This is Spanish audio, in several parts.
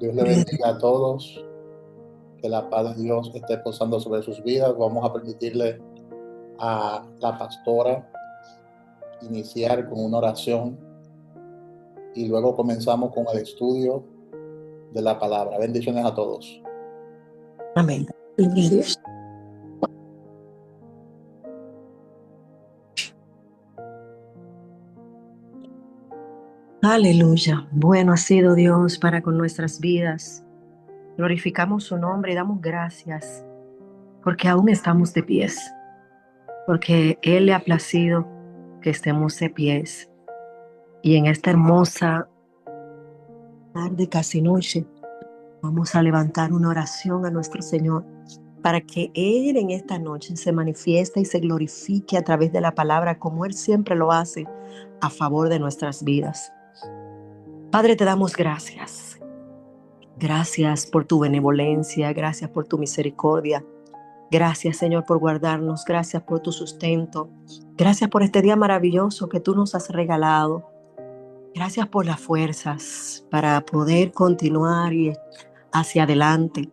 Dios le bendiga a todos, que la paz de Dios esté posando sobre sus vidas. Vamos a permitirle a la pastora iniciar con una oración y luego comenzamos con el estudio de la palabra. Bendiciones a todos. Amén. Aleluya. Bueno ha sido Dios para con nuestras vidas. Glorificamos su nombre y damos gracias porque aún estamos de pies, porque Él le ha placido que estemos de pies. Y en esta hermosa tarde, casi noche, vamos a levantar una oración a nuestro Señor para que Él en esta noche se manifieste y se glorifique a través de la palabra como Él siempre lo hace a favor de nuestras vidas. Padre, te damos gracias. Gracias por tu benevolencia, gracias por tu misericordia. Gracias, Señor, por guardarnos, gracias por tu sustento. Gracias por este día maravilloso que tú nos has regalado. Gracias por las fuerzas para poder continuar y hacia adelante.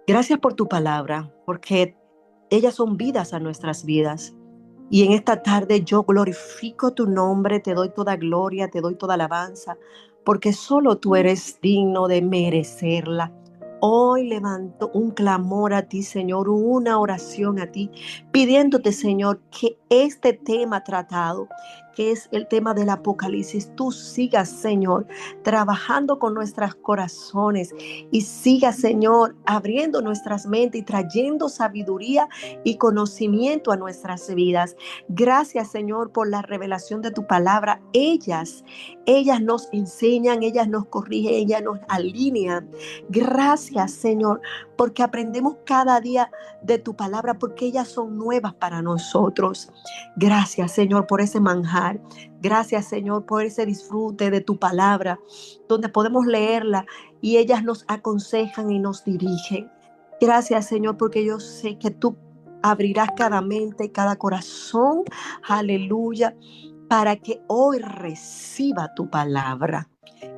Gracias por tu palabra, porque ellas son vidas a nuestras vidas. Y en esta tarde yo glorifico tu nombre, te doy toda gloria, te doy toda alabanza, porque solo tú eres digno de merecerla. Hoy levanto un clamor a ti, Señor, una oración a ti, pidiéndote, Señor, que este tema tratado, que es el tema del Apocalipsis, tú sigas, Señor, trabajando con nuestros corazones y sigas, Señor, abriendo nuestras mentes y trayendo sabiduría y conocimiento a nuestras vidas. Gracias, Señor, por la revelación de tu palabra. Ellas nos enseñan, ellas nos corrigen, ellas nos alinean. Gracias, Señor, porque aprendemos cada día de tu palabra, porque ellas son nuevas para nosotros. Gracias, Señor, por ese manjar. Gracias, Señor, por ese disfrute de tu palabra, donde podemos leerla y ellas nos aconsejan y nos dirigen. Gracias, Señor, porque yo sé que tú abrirás cada mente, cada corazón, aleluya, para que hoy reciba tu palabra.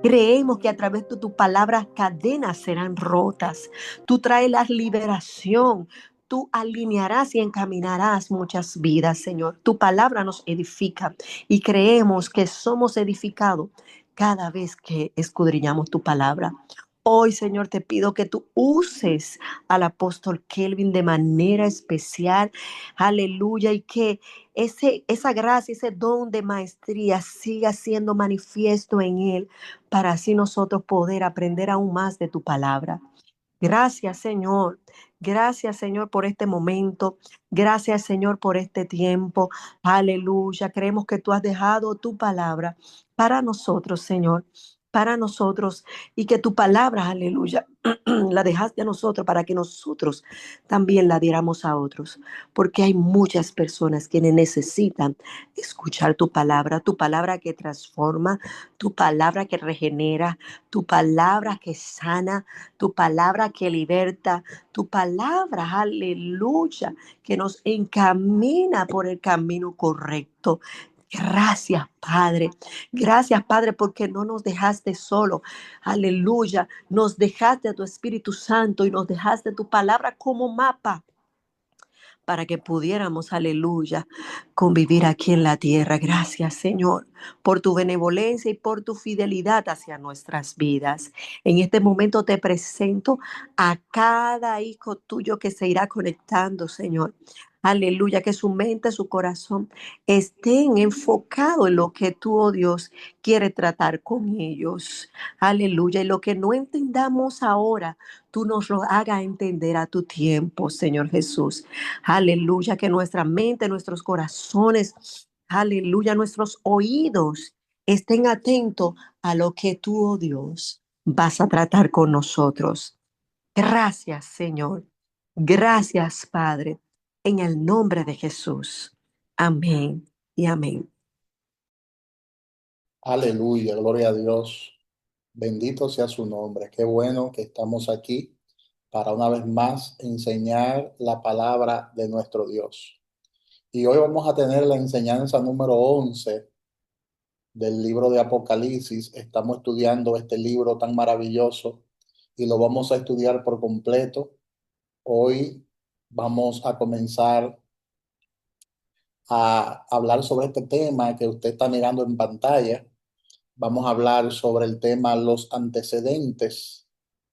Creemos que a través de tu palabra cadenas serán rotas. Tú traes la liberación. Tú alinearás y encaminarás muchas vidas, Señor. Tu palabra nos edifica y creemos que somos edificados cada vez que escudriñamos tu palabra. Hoy, Señor, te pido que tú uses al apóstol Kelvin de manera especial. Aleluya. Y que esa gracia, ese don de maestría siga siendo manifiesto en él para así nosotros poder aprender aún más de tu palabra. Gracias, Señor. Gracias, Señor, por este momento. Gracias, Señor, por este tiempo. Aleluya. Creemos que tú has dejado tu palabra para nosotros, Señor, para nosotros, y que tu palabra, aleluya, la dejaste a nosotros para que nosotros también la diéramos a otros, porque hay muchas personas quienes necesitan escuchar tu palabra que transforma, tu palabra que regenera, tu palabra que sana, tu palabra que liberta, tu palabra, aleluya, que nos encamina por el camino correcto. Gracias, Padre. Gracias, Padre, porque no nos dejaste solo. Aleluya. Nos dejaste a tu Espíritu Santo y nos dejaste tu palabra como mapa para que pudiéramos, aleluya, convivir aquí en la tierra. Gracias, Señor, por tu benevolencia y por tu fidelidad hacia nuestras vidas. En este momento te presento a cada hijo tuyo que se irá conectando, Señor. Aleluya, que su mente, su corazón estén enfocados en lo que tú, oh Dios, quiere tratar con ellos. Aleluya, y lo que no entendamos ahora, tú nos lo hagas entender a tu tiempo, Señor Jesús. Aleluya, que nuestra mente, nuestros corazones, aleluya, nuestros oídos estén atentos a lo que tú, oh Dios, vas a tratar con nosotros. Gracias, Señor. Gracias, Padre, en el nombre de Jesús. Amén y amén. Aleluya, gloria a Dios. Bendito sea su nombre. Qué bueno que estamos aquí para una vez más enseñar la palabra de nuestro Dios. Y hoy vamos a tener la enseñanza número 11 del libro de Apocalipsis. Estamos estudiando este libro tan maravilloso y lo vamos a estudiar por completo. Hoy vamos a comenzar a hablar sobre este tema que usted está mirando en pantalla. Vamos a hablar sobre el tema los antecedentes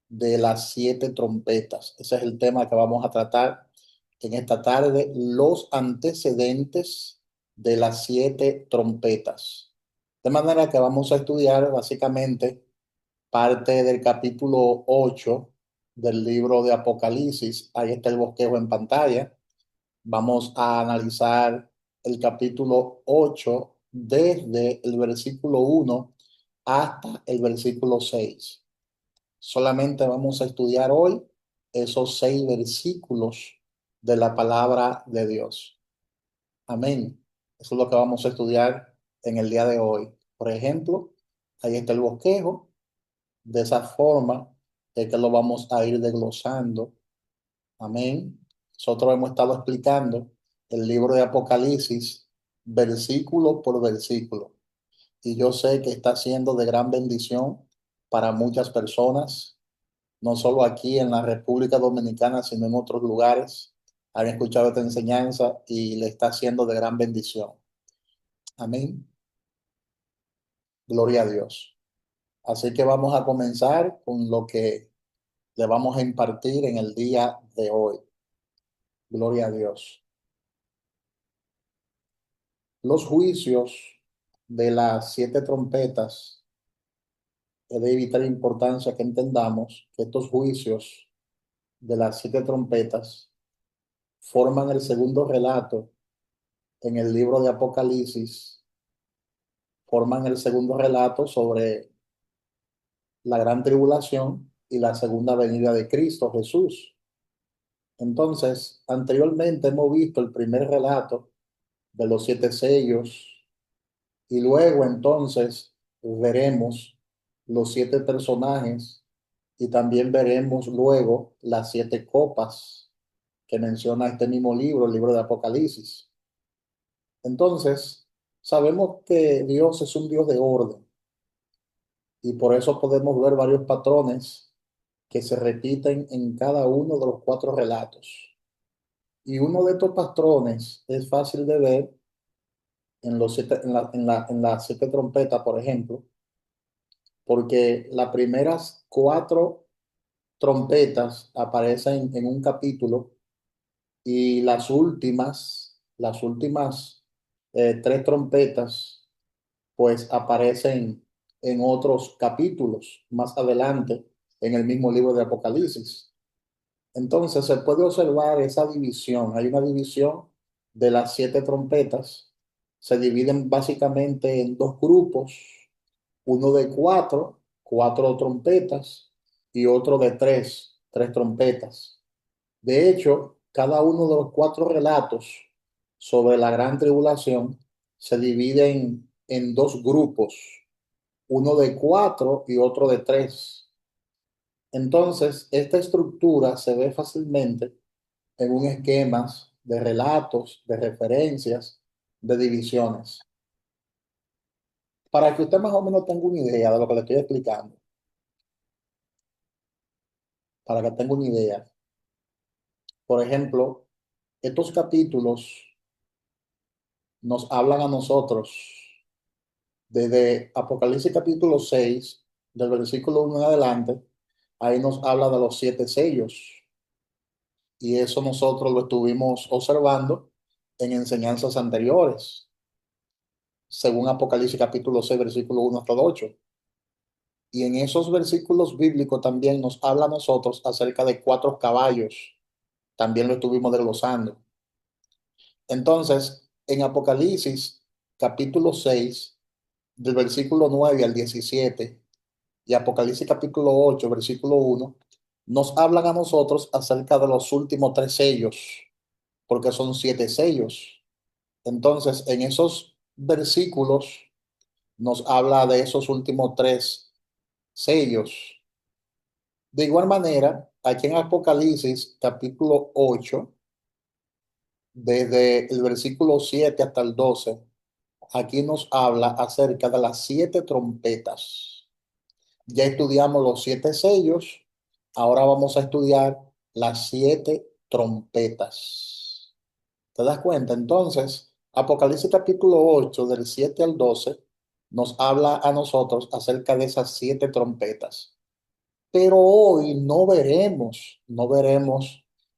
de las 7 trompetas. Ese es el tema que vamos a tratar en esta tarde, los antecedentes de las 7 trompetas. De manera que vamos a estudiar básicamente parte del capítulo 8 del libro de Apocalipsis. Ahí está el bosquejo en pantalla. Vamos a analizar el capítulo 8 desde el versículo 1 hasta el versículo 6. Solamente vamos a estudiar hoy esos 6 versículos de la palabra de Dios. Amén. Eso es lo que vamos a estudiar en el día de hoy. Por ejemplo, ahí está el bosquejo. De esa forma es que lo vamos a ir desglosando. Amén. Nosotros hemos estado explicando el libro de Apocalipsis versículo por versículo. Y yo sé que está siendo de gran bendición para muchas personas, no solo aquí en la República Dominicana, sino en otros lugares. Han escuchado esta enseñanza y le está siendo de gran bendición. Amén. Gloria a Dios. Así que vamos a comenzar con lo que le vamos a impartir en el día de hoy. Gloria a Dios. Los juicios de las 7 trompetas, es de vital importancia que entendamos que estos juicios de las 7 trompetas forman el segundo relato en el libro de Apocalipsis, forman el segundo relato sobre la gran tribulación y la segunda venida de Cristo Jesús. Entonces, anteriormente hemos visto el primer relato de los 7 sellos y luego entonces veremos los 7 personajes y también veremos luego las 7 copas que menciona este mismo libro, el libro de Apocalipsis. Entonces, sabemos que Dios es un Dios de orden y por eso podemos ver varios patrones que se repiten en cada uno de los 4 relatos. Y uno de estos patrones es fácil de ver en en las 7 trompetas, por ejemplo, porque las primeras 4 trompetas aparecen en un capítulo y las últimas tres trompetas pues aparecen en otros capítulos más adelante en el mismo libro de Apocalipsis. Entonces se puede observar esa división. Hay una división de las siete trompetas. Se dividen básicamente en dos grupos, uno de cuatro trompetas, y otro de tres trompetas. De hecho, cada uno de los cuatro relatos sobre la gran tribulación se dividen en dos grupos, uno de cuatro y otro de tres. Entonces, esta estructura se ve fácilmente en un esquema de relatos, de referencias, de divisiones. Para que usted más o menos tenga una idea de lo que le estoy explicando, para que tenga una idea. Por ejemplo, estos capítulos nos hablan a nosotros desde Apocalipsis capítulo 6 del versículo 1 en adelante. Ahí nos habla de los siete sellos, y eso nosotros lo estuvimos observando en enseñanzas anteriores, según Apocalipsis capítulo 6 versículo 1 hasta el 8. Y en esos versículos bíblicos también nos habla a nosotros acerca de cuatro caballos. También lo estuvimos desglosando. Entonces, en Apocalipsis capítulo 6 del versículo 9 al 17, y Apocalipsis capítulo 8 versículo 1, nos hablan a nosotros acerca de los últimos tres sellos, porque son siete sellos. Entonces, en esos versículos nos habla de esos últimos tres sellos. De igual manera, aquí en Apocalipsis capítulo 8, desde el versículo 7 hasta el 12, aquí nos habla acerca de las siete trompetas. Ya estudiamos los siete sellos, ahora vamos a estudiar las siete trompetas. ¿Te das cuenta? Entonces, Apocalipsis capítulo 8, del 7 al 12, nos habla a nosotros acerca de esas siete trompetas. Pero hoy no veremos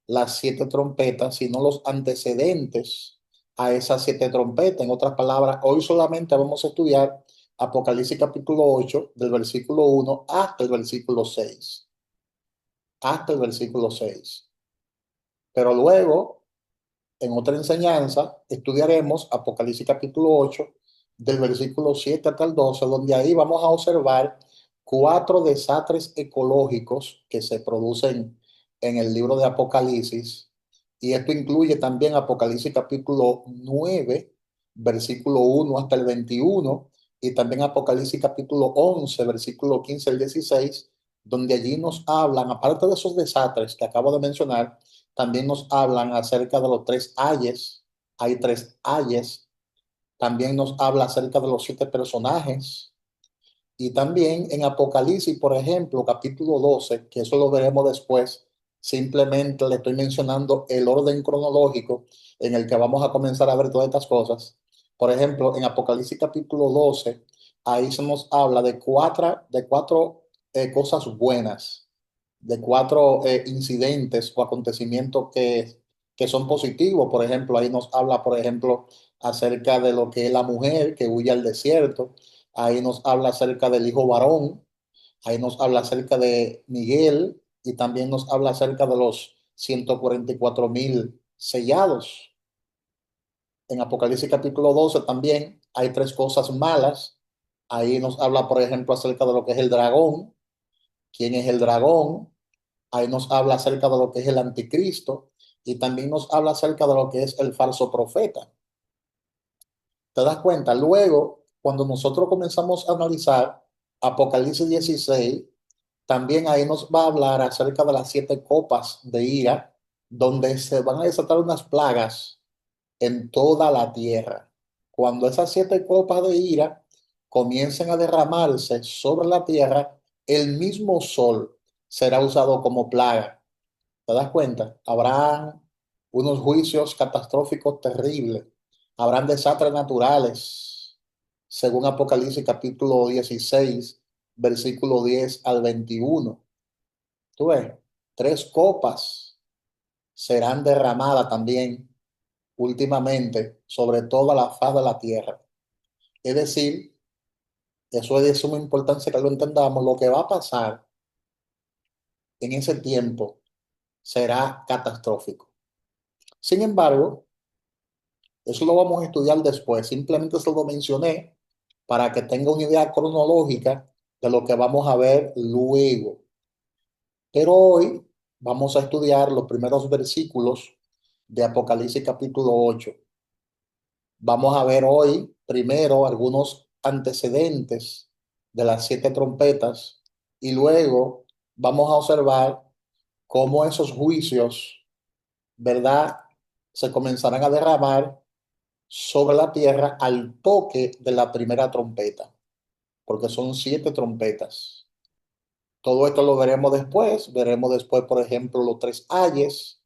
las siete trompetas, sino los antecedentes a esas siete trompetas. En otras palabras, hoy solamente vamos a estudiar Apocalipsis capítulo 8, del versículo 1 hasta el versículo 6. Hasta el versículo 6. Pero luego, en otra enseñanza, estudiaremos Apocalipsis capítulo 8, del versículo 7 hasta el 12, donde ahí vamos a observar cuatro desastres ecológicos que se producen en el libro de Apocalipsis. Y esto incluye también Apocalipsis capítulo 9, versículo 1 hasta el 21, y también Apocalipsis capítulo 11, versículo 15 al 16, donde allí nos hablan, aparte de esos desastres que acabo de mencionar, también nos hablan acerca de los tres ayes. Hay tres ayes. También nos habla acerca de los siete personajes. Y también en Apocalipsis, por ejemplo, capítulo 12, que eso lo veremos después, simplemente le estoy mencionando el orden cronológico en el que vamos a comenzar a ver todas estas cosas. Por ejemplo, en Apocalipsis capítulo 12, ahí se nos habla de cuatro cosas buenas, de cuatro incidentes o acontecimientos que son positivos. Por ejemplo, ahí nos habla, por ejemplo, acerca de lo que es la mujer que huye al desierto. Ahí nos habla acerca del hijo varón, ahí nos habla acerca de Miguel, y también nos habla acerca de los 144,000 sellados. En Apocalipsis capítulo 12 también hay tres cosas malas. Ahí nos habla, por ejemplo, acerca de lo que es el dragón, quién es el dragón. Ahí nos habla acerca de lo que es el anticristo, y también nos habla acerca de lo que es el falso profeta. ¿Te das cuenta? Luego, cuando nosotros comenzamos a analizar Apocalipsis 16, también ahí nos va a hablar acerca de las siete copas de ira, donde se van a desatar unas plagas en toda la tierra. Cuando esas siete copas de ira comiencen a derramarse sobre la tierra, el mismo sol será usado como plaga. ¿Te das cuenta? Habrán unos juicios catastróficos terribles. Habrán desastres naturales, según Apocalipsis capítulo 16, versículo 10 al 21. Tú ves, 3 copas serán derramadas también últimamente sobre toda la faz de la tierra. Es decir, eso es de suma importancia que lo entendamos. Lo que va a pasar en ese tiempo será catastrófico. Sin embargo, eso lo vamos a estudiar después. Simplemente se lo mencioné para que tenga una idea cronológica de lo que vamos a ver luego. Pero hoy vamos a estudiar los primeros versículos de Apocalipsis capítulo 8. Vamos a ver hoy primero algunos antecedentes de las 7 trompetas y luego vamos a observar cómo esos juicios, ¿verdad?, se comenzarán a derramar sobre la tierra al toque de la primera trompeta, porque son 7 trompetas. Todo esto lo veremos después. Veremos después, por ejemplo, los 3 ayes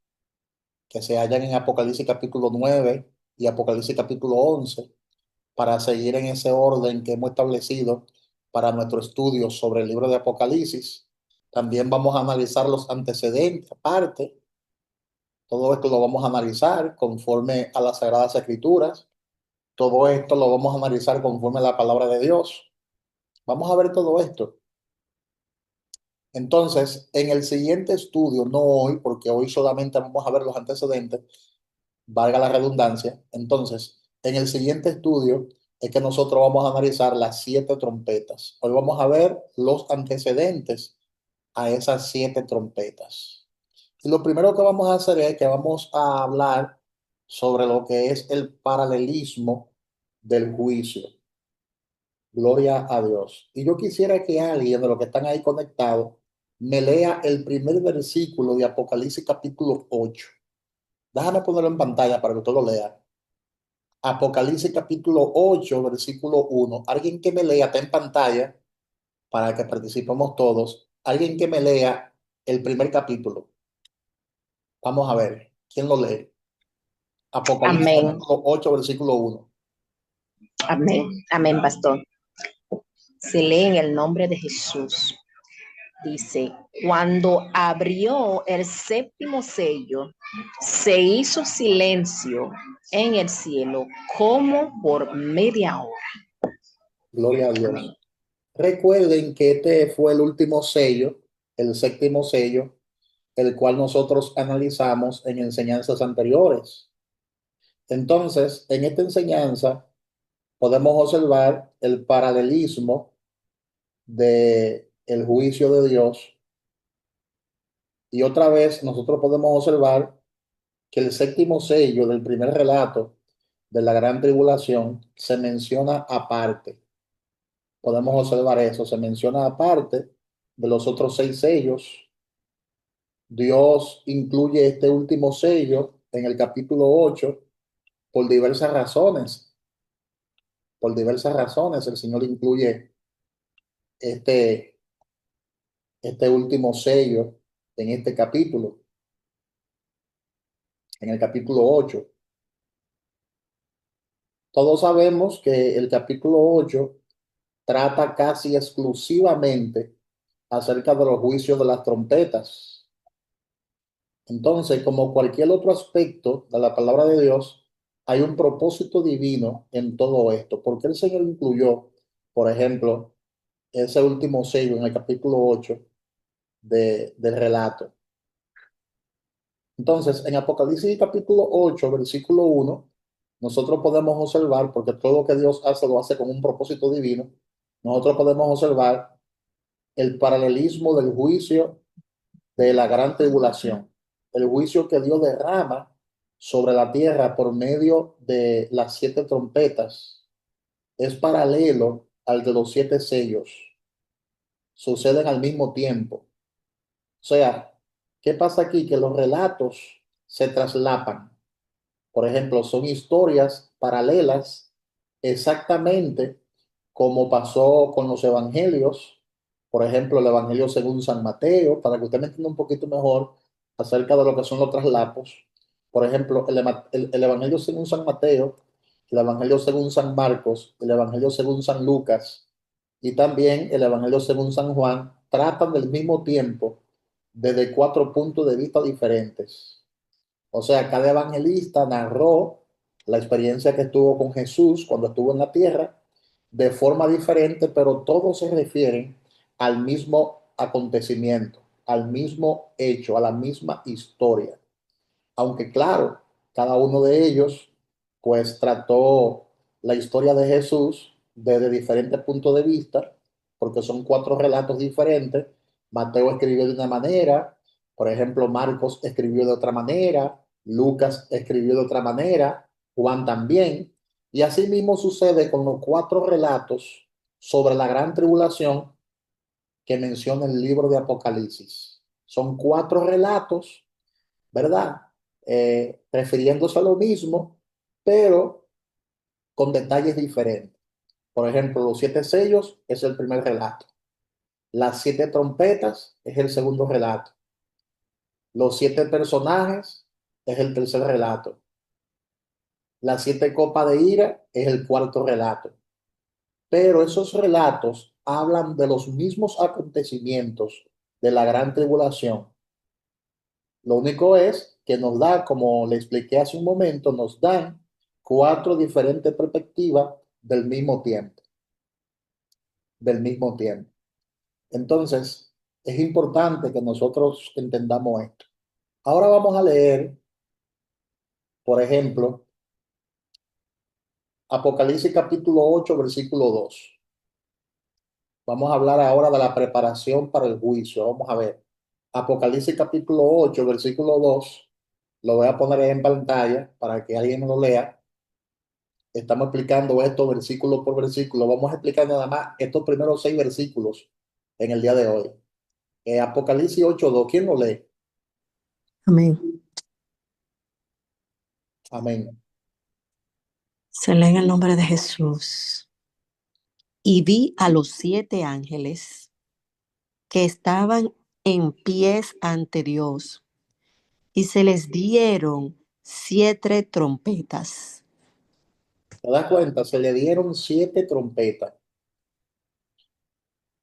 que se hallan en Apocalipsis capítulo 9 y Apocalipsis capítulo 11, para seguir en ese orden que hemos establecido para nuestro estudio sobre el libro de Apocalipsis. También vamos a analizar los antecedentes aparte. Todo esto lo vamos a analizar conforme a las Sagradas Escrituras. Todo esto lo vamos a analizar conforme a la palabra de Dios. Vamos a ver todo esto. Entonces, en el siguiente estudio, no hoy, porque hoy solamente vamos a ver los antecedentes, valga la redundancia. Entonces, en el siguiente estudio es que nosotros vamos a analizar las 7 trompetas. Hoy vamos a ver los antecedentes a esas 7 trompetas. Y lo primero que vamos a hacer es que vamos a hablar sobre lo que es el paralelismo del juicio. Gloria a Dios. Y yo quisiera que alguien de los que están ahí conectados me lea el primer versículo de Apocalipsis capítulo 8. Déjame ponerlo en pantalla para que usted lo lea. Apocalipsis capítulo 8 versículo 1. Alguien que me lea, está en pantalla para que participemos todos. Alguien que me lea el primer capítulo. Vamos a ver, ¿quién lo lee? Apocalipsis Amén, capítulo 8 versículo 1. amén, amén, pastor. Se lee en el nombre de Jesús. Dice, cuando abrió el séptimo sello, se hizo silencio en el cielo como por media hora. Gloria a Amén. Dios. Recuerden que este fue el último sello, el séptimo sello, el cual nosotros analizamos en enseñanzas anteriores. Entonces, en esta enseñanza podemos observar el paralelismo de el juicio de Dios, y otra vez nosotros podemos observar que el séptimo sello del primer relato de la gran tribulación se menciona aparte. Podemos observar eso, se menciona aparte de los otros 6 sellos. Dios incluye este último sello en el capítulo 8 por diversas razones. Por diversas razones el Señor incluye este, este último sello en este capítulo, en el capítulo 8. Todos sabemos que el capítulo 8 trata casi exclusivamente acerca de los juicios de las trompetas. Entonces, como cualquier otro aspecto de la palabra de Dios, hay un propósito divino en todo esto. ¿Por qué el Señor incluyó, por ejemplo, ese último sello en el capítulo 8 del relato? Entonces, en Apocalipsis capítulo 8 versículo 1, nosotros podemos observar, porque todo lo que Dios hace lo hace con un propósito divino, nosotros podemos observar el paralelismo del juicio de la gran tribulación, el juicio que Dios derrama sobre la tierra por medio de las 7 trompetas, es paralelo al de los 7 sellos, suceden al mismo tiempo. O sea, ¿qué pasa aquí? Que los relatos se traslapan. Por ejemplo, son historias paralelas exactamente como pasó con los evangelios. Por ejemplo, el evangelio según San Mateo, para que usted me entienda un poquito mejor acerca de lo que son los traslapos. Por ejemplo, el evangelio según San Mateo, el evangelio según San Marcos, el evangelio según San Lucas y también el evangelio según San Juan tratan del mismo tiempo desde 4 puntos de vista diferentes. O sea, cada evangelista narró la experiencia que tuvo con Jesús cuando estuvo en la tierra de forma diferente, pero todos se refieren al mismo acontecimiento, al mismo hecho, a la misma historia. Aunque claro, cada uno de ellos pues trató la historia de Jesús desde diferentes puntos de vista, porque son 4 relatos diferentes. Mateo escribió de una manera, por ejemplo, Marcos escribió de otra manera, Lucas escribió de otra manera, Juan también. Y así mismo sucede con los 4 relatos sobre la gran tribulación que menciona el libro de Apocalipsis. Son 4 relatos, ¿verdad? Refiriéndose a lo mismo, pero con detalles diferentes. Por ejemplo, los 7 sellos es el primer relato. Las 7 trompetas es el segundo relato. Los 7 personajes es el tercer relato. Las 7 copas de ira es el cuarto relato. Pero esos relatos hablan de los mismos acontecimientos de la gran tribulación. Lo único es que nos da, como le expliqué hace un momento, nos dan 4 diferentes perspectivas del mismo tiempo, del mismo tiempo. Entonces, es importante que nosotros entendamos esto. Ahora vamos a leer, por ejemplo, Apocalipsis capítulo 8, versículo 2. Vamos a hablar ahora de la preparación para el juicio. Vamos a ver. Apocalipsis capítulo 8, versículo 2. Lo voy a poner en pantalla para que alguien lo lea. Estamos explicando esto versículo por versículo. Vamos a explicar nada más estos primeros 6 versículos en el día de hoy. Apocalipsis 8:2. ¿Quién lo lee? Amén. Amén. Se lee en el nombre de Jesús. Y vi a los 7 ángeles que estaban en pies ante Dios, y se les dieron 7 trompetas. ¿Te das cuenta? Se le dieron 7 trompetas.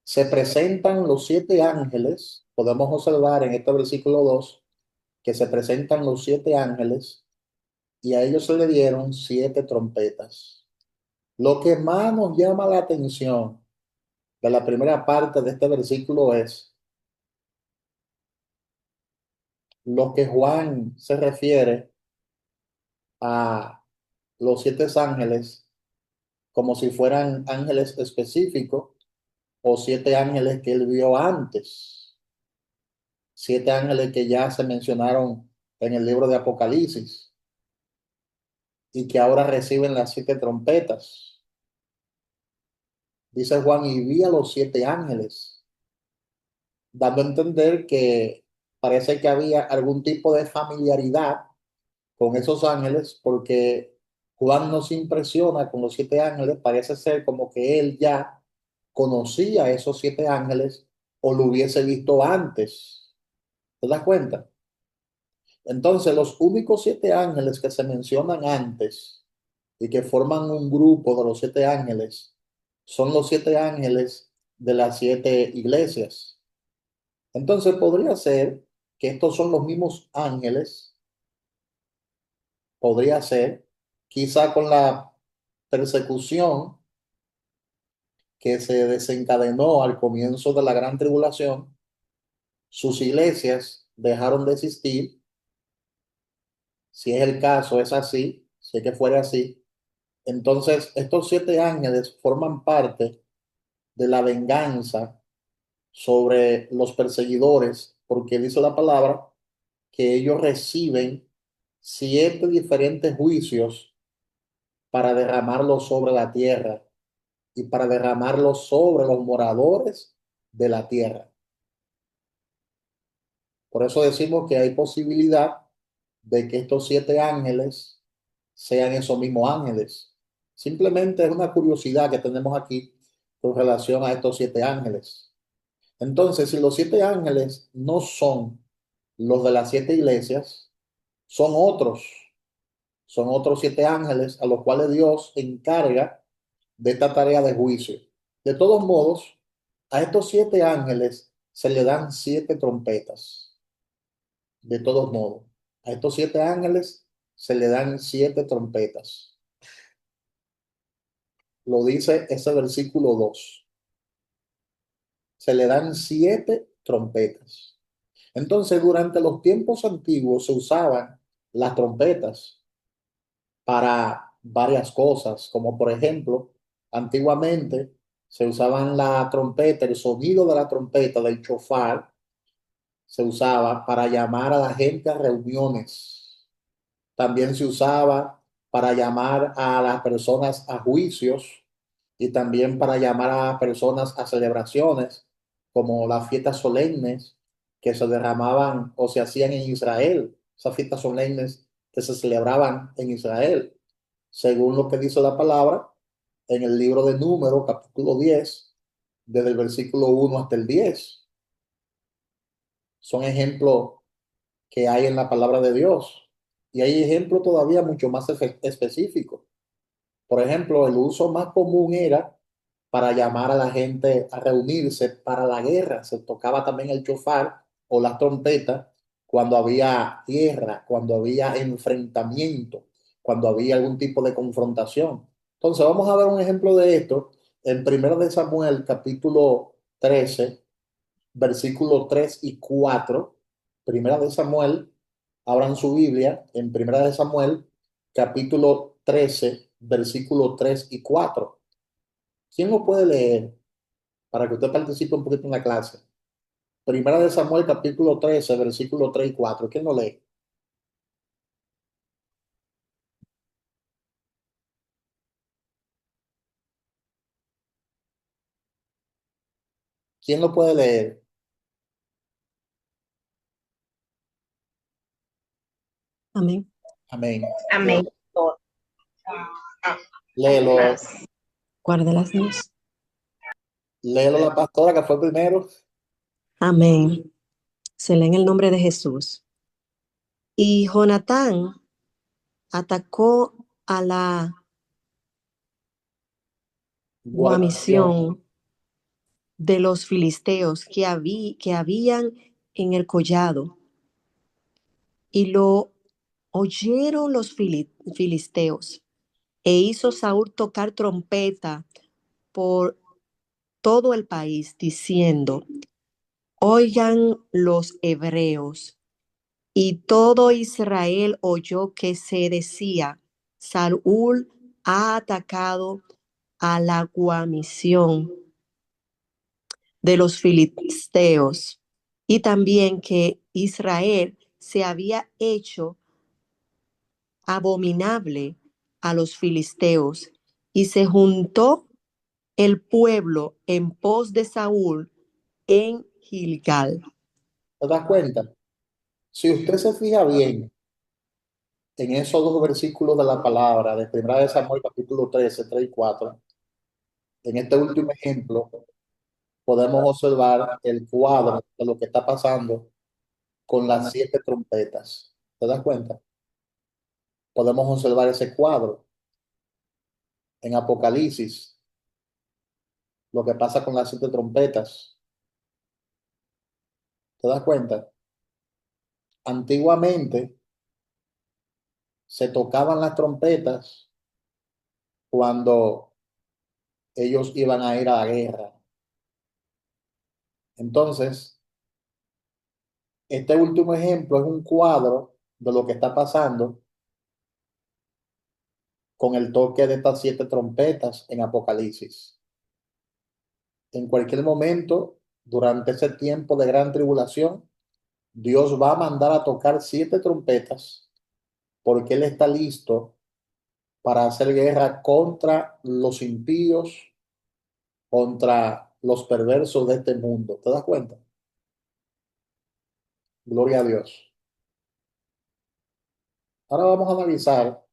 Se presentan los 7 ángeles. Podemos observar en este versículo 2 que se presentan los 7 ángeles y a ellos se le dieron 7 trompetas. Lo que más nos llama la atención de la primera parte de este versículo es lo que Juan se refiere a los 7 ángeles como si fueran ángeles específicos o 7 ángeles que él vio antes, 7 ángeles que ya se mencionaron en el libro de Apocalipsis y que ahora reciben las 7 trompetas. Dice Juan, y vi a los 7 ángeles, dando a entender que parece que había algún tipo de familiaridad con esos ángeles, porque Juan nos impresiona con los 7 ángeles, parece ser como que él ya conocía a esos 7 ángeles o lo hubiese visto antes. ¿Te das cuenta? Entonces, los únicos 7 ángeles que se mencionan antes y que forman un grupo de los 7 ángeles son los 7 ángeles de las 7 iglesias. Entonces, podría ser que estos son los mismos ángeles, podría ser, quizá con la persecución que se desencadenó al comienzo de la gran tribulación, sus iglesias dejaron de existir. Si es el caso, es así, si es que fuera así. Entonces, estos 7 ángeles forman parte de la venganza sobre los perseguidores, porque dice la palabra que ellos reciben 7 diferentes juicios para derramarlos sobre la tierra y para derramarlos sobre los moradores de la tierra. Por eso decimos que hay posibilidad de que estos 7 ángeles sean esos mismos ángeles. Simplemente es una curiosidad que tenemos aquí con relación a estos 7 ángeles. Entonces, si los 7 ángeles no son los de las 7 iglesias, son otros 7 ángeles a los cuales Dios encarga de esta tarea de juicio. De todos modos, a estos 7 ángeles se le dan 7 trompetas. De todos modos, a estos 7 ángeles se le dan 7 trompetas. Lo dice ese versículo 2. Se le dan 7 trompetas. Entonces, durante los tiempos antiguos se usaban las trompetas para varias cosas, como por ejemplo, antiguamente se usaban la trompeta, el sonido de la trompeta, del chofar, se usaba para llamar a la gente a reuniones. También se usaba para llamar a las personas a juicios y también para llamar a personas a celebraciones, como las fiestas solemnes que se derramaban o se hacían en Israel, esas fiestas solemnes que se celebraban en Israel, según lo que dice la palabra en el libro de Números, capítulo 10, desde el versículo 1 hasta el 10. Son ejemplos que hay en la palabra de Dios. Y hay ejemplos todavía mucho más específicos. Por ejemplo, el uso más común era para llamar a la gente a reunirse para la guerra. Se tocaba también el chofar o la trompeta cuando había guerra, cuando había enfrentamiento, cuando había algún tipo de confrontación. Entonces, vamos a ver un ejemplo de esto en 1 Samuel, capítulo 13, versículos 3 y 4. Primera de Samuel, abran su Biblia en Primera de Samuel, capítulo 13, versículos 3 y 4. ¿Quién lo puede leer para que usted participe un poquito en la clase? Primera de Samuel, capítulo 13, versículos 3 y 4. ¿Quién lo lee? ¿Quién lo puede leer? Amén. Amén. Amén. Léelo, Más. Guárdelas, Dios. léelo la pastora que fue primero. Amén. Se lee en el nombre de Jesús. Y Jonatán atacó a la Guarnición. guarnición de los filisteos que habían en el collado, y lo oyeron los filisteos, e hizo Saúl tocar trompeta por todo el país, diciendo: Oigan los hebreos. Y todo Israel oyó que se decía: Saúl ha atacado a la guarnición de los filisteos, y también que Israel se había hecho abominable a los filisteos, y se juntó el pueblo en pos de Saúl en Gilgal. ¿Te das cuenta? Si usted se fija bien en esos dos versículos de la palabra de Primera de Samuel, capítulo 13, 3 y 4, en este último ejemplo, podemos observar el cuadro de lo que está pasando con las 7 trompetas. ¿Te das cuenta? Podemos observar ese cuadro en Apocalipsis, lo que pasa con las 7 trompetas. ¿Te das cuenta? Antiguamente se tocaban las trompetas cuando ellos iban a ir a la guerra. Entonces, este último ejemplo es un cuadro de lo que está pasando con el toque de estas 7 trompetas en Apocalipsis. En cualquier momento, durante ese tiempo de gran tribulación, Dios va a mandar a tocar 7 trompetas porque Él está listo para hacer guerra contra los impíos, contra los perversos de este mundo. ¿Te das cuenta? Gloria a Dios. Ahora vamos a analizar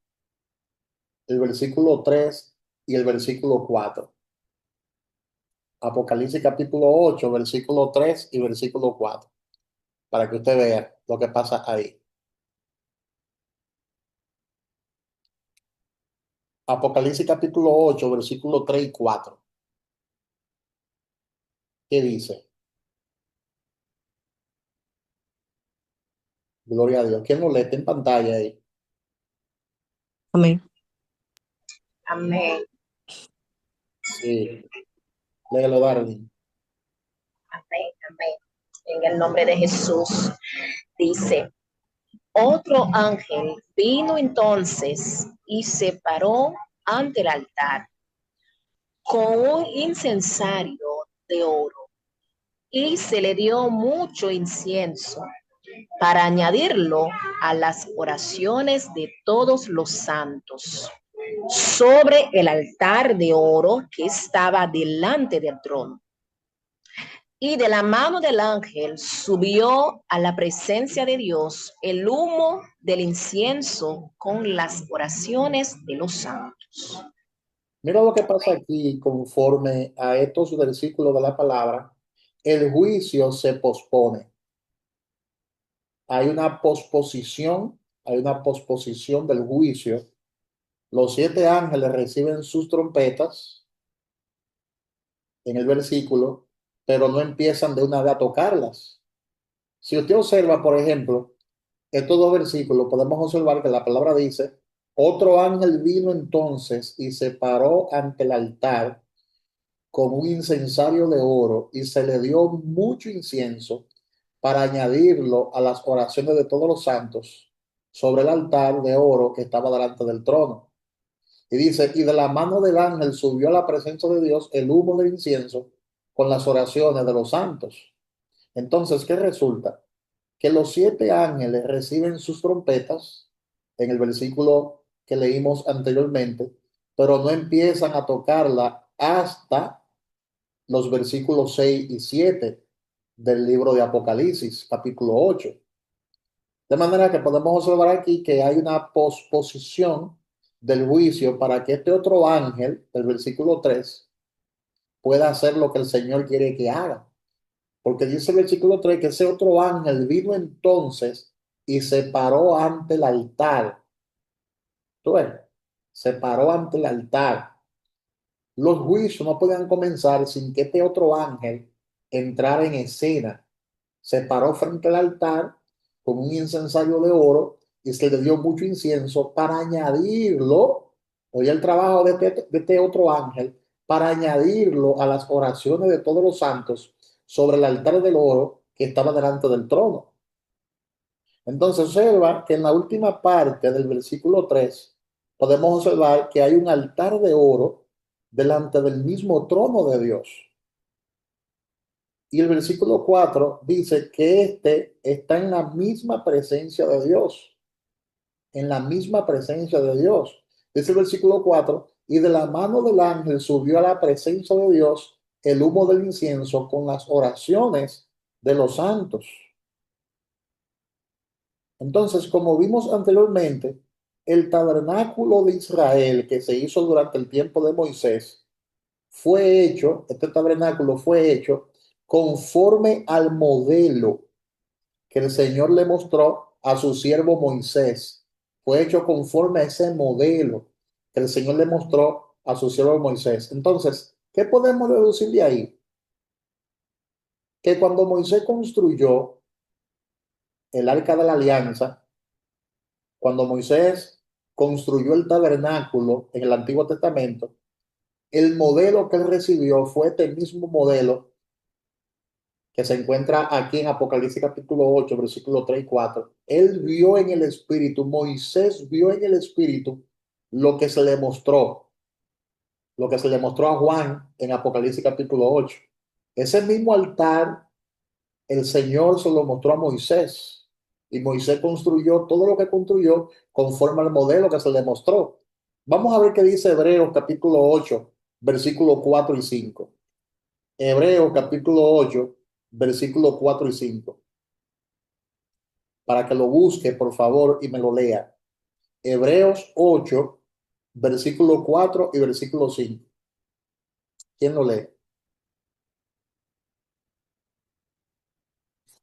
el versículo 3 y el versículo 4. Apocalipsis capítulo 8, versículo 3 y versículo 4, para que usted vea lo que pasa ahí. Apocalipsis capítulo 8, versículo 3 y 4. ¿Qué dice? Gloria a Dios. ¿Quién lo lee? Está en pantalla ahí. Amén. Amén. Sí. Léelo, Darling. Amén. Amén. En el nombre de Jesús. Dice, otro ángel vino entonces y se paró ante el altar con un incensario de oro y se le dio mucho incienso para añadirlo a las oraciones de todos los santos sobre el altar de oro que estaba delante del trono. Y de la mano del ángel subió a la presencia de Dios el humo del incienso con las oraciones de los santos. Mira lo que pasa aquí conforme a estos versículos de la palabra. El juicio se pospone. Hay una posposición del juicio. Los 7 ángeles reciben sus trompetas en el versículo, pero no empiezan de una vez a tocarlas. Si usted observa, por ejemplo, estos 2 versículos, podemos observar que la palabra dice, otro ángel vino entonces y se paró ante el altar con un incensario de oro y se le dio mucho incienso para añadirlo a las oraciones de todos los santos sobre el altar de oro que estaba delante del trono. Y dice, y de la mano del ángel subió a la presencia de Dios el humo del incienso con las oraciones de los santos. Entonces, ¿qué resulta? Que los 7 ángeles reciben sus trompetas en el versículo que leímos anteriormente, pero no empiezan a tocarla hasta los versículos 6 y 7 del libro de Apocalipsis, capítulo 8. De manera que podemos observar aquí que hay una posposición del juicio para que este otro ángel, del versículo 3, pueda hacer lo que el Señor quiere que haga. Porque dice el versículo 3 que ese otro ángel vino entonces y se paró ante el altar. ¿Tú ves? Se paró ante el altar. Los juicios no pueden comenzar sin que este otro ángel entrara en escena. Se paró frente al altar con un incensario de oro y se le dio mucho incienso para añadirlo, oye el trabajo de este otro ángel, para añadirlo a las oraciones de todos los santos sobre el altar del oro que estaba delante del trono. Entonces observa que en la última parte del versículo 3 podemos observar que hay un altar de oro delante del mismo trono de Dios. Y el versículo 4 dice que este está en la misma presencia de Dios, en la misma presencia de Dios. Dice el versículo 4, y de la mano del ángel subió a la presencia de Dios el humo del incienso con las oraciones de los santos. Entonces, como vimos anteriormente, el tabernáculo de Israel que se hizo durante el tiempo de Moisés fue hecho, este tabernáculo fue hecho conforme al modelo que el Señor le mostró a su siervo Moisés. Fue hecho conforme a ese modelo que el Señor le mostró a su siervo Moisés. Entonces, ¿qué podemos deducir de ahí? Que cuando Moisés construyó el arca de la alianza, cuando Moisés construyó el tabernáculo en el Antiguo Testamento, el modelo que él recibió fue este mismo modelo que se encuentra aquí en Apocalipsis capítulo 8, versículos 3 y 4. Él vio en el Espíritu, Moisés vio en el Espíritu lo que se le mostró, lo que se le mostró a Juan en Apocalipsis capítulo 8. Ese mismo altar, el Señor se lo mostró a Moisés y Moisés construyó todo lo que construyó conforme al modelo que se le mostró. Vamos a ver qué dice Hebreos capítulo 8, versículos 4 y 5. Hebreos capítulo 8, versículos 4 y 5. Para que lo busque, por favor, y me lo lea. Hebreos 8, versículo 4 y versículo 5. ¿Quién lo lee?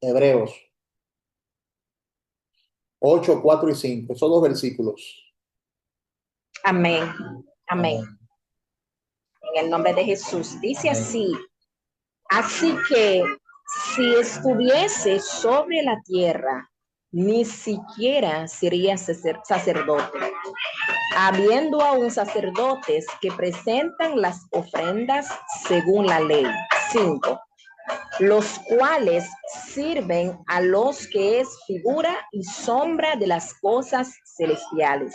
Hebreos 8, 4 y 5. Esos 2 versículos. Amén. Amén. Amén. En el nombre de Jesús. Dice Amén. así. Así que si estuviese sobre la tierra, ni siquiera sería sacerdote, habiendo aún sacerdotes que presentan las ofrendas según la ley. 5. Los cuales sirven a los que es figura y sombra de las cosas celestiales,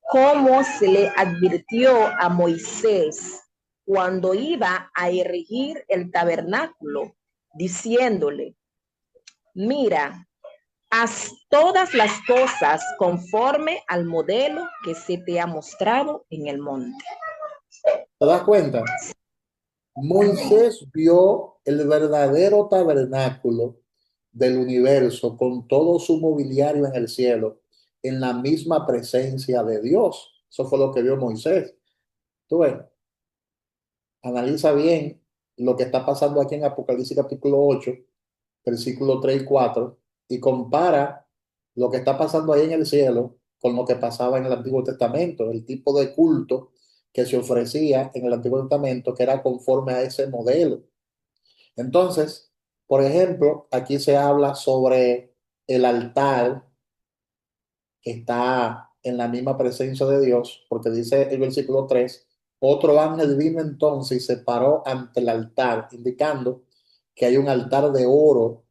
como se le advirtió a Moisés cuando iba a erigir el tabernáculo, diciéndole: mira, haz todas las cosas conforme al modelo que se te ha mostrado en el monte. ¿Te das cuenta? Moisés vio el verdadero tabernáculo del universo con todo su mobiliario en el cielo, en la misma presencia de Dios. Eso fue lo que vio Moisés. Tú ves, analiza bien lo que está pasando aquí en Apocalipsis capítulo 8, versículos 3 y 4, y compara lo que está pasando ahí en el cielo con lo que pasaba en el Antiguo Testamento, el tipo de culto que se ofrecía en el Antiguo Testamento, que era conforme a ese modelo. Entonces, por ejemplo, aquí se habla sobre el altar que está en la misma presencia de Dios, porque dice el versículo 3: otro ángel vino entonces y se paró ante el altar, indicando que hay un altar de oro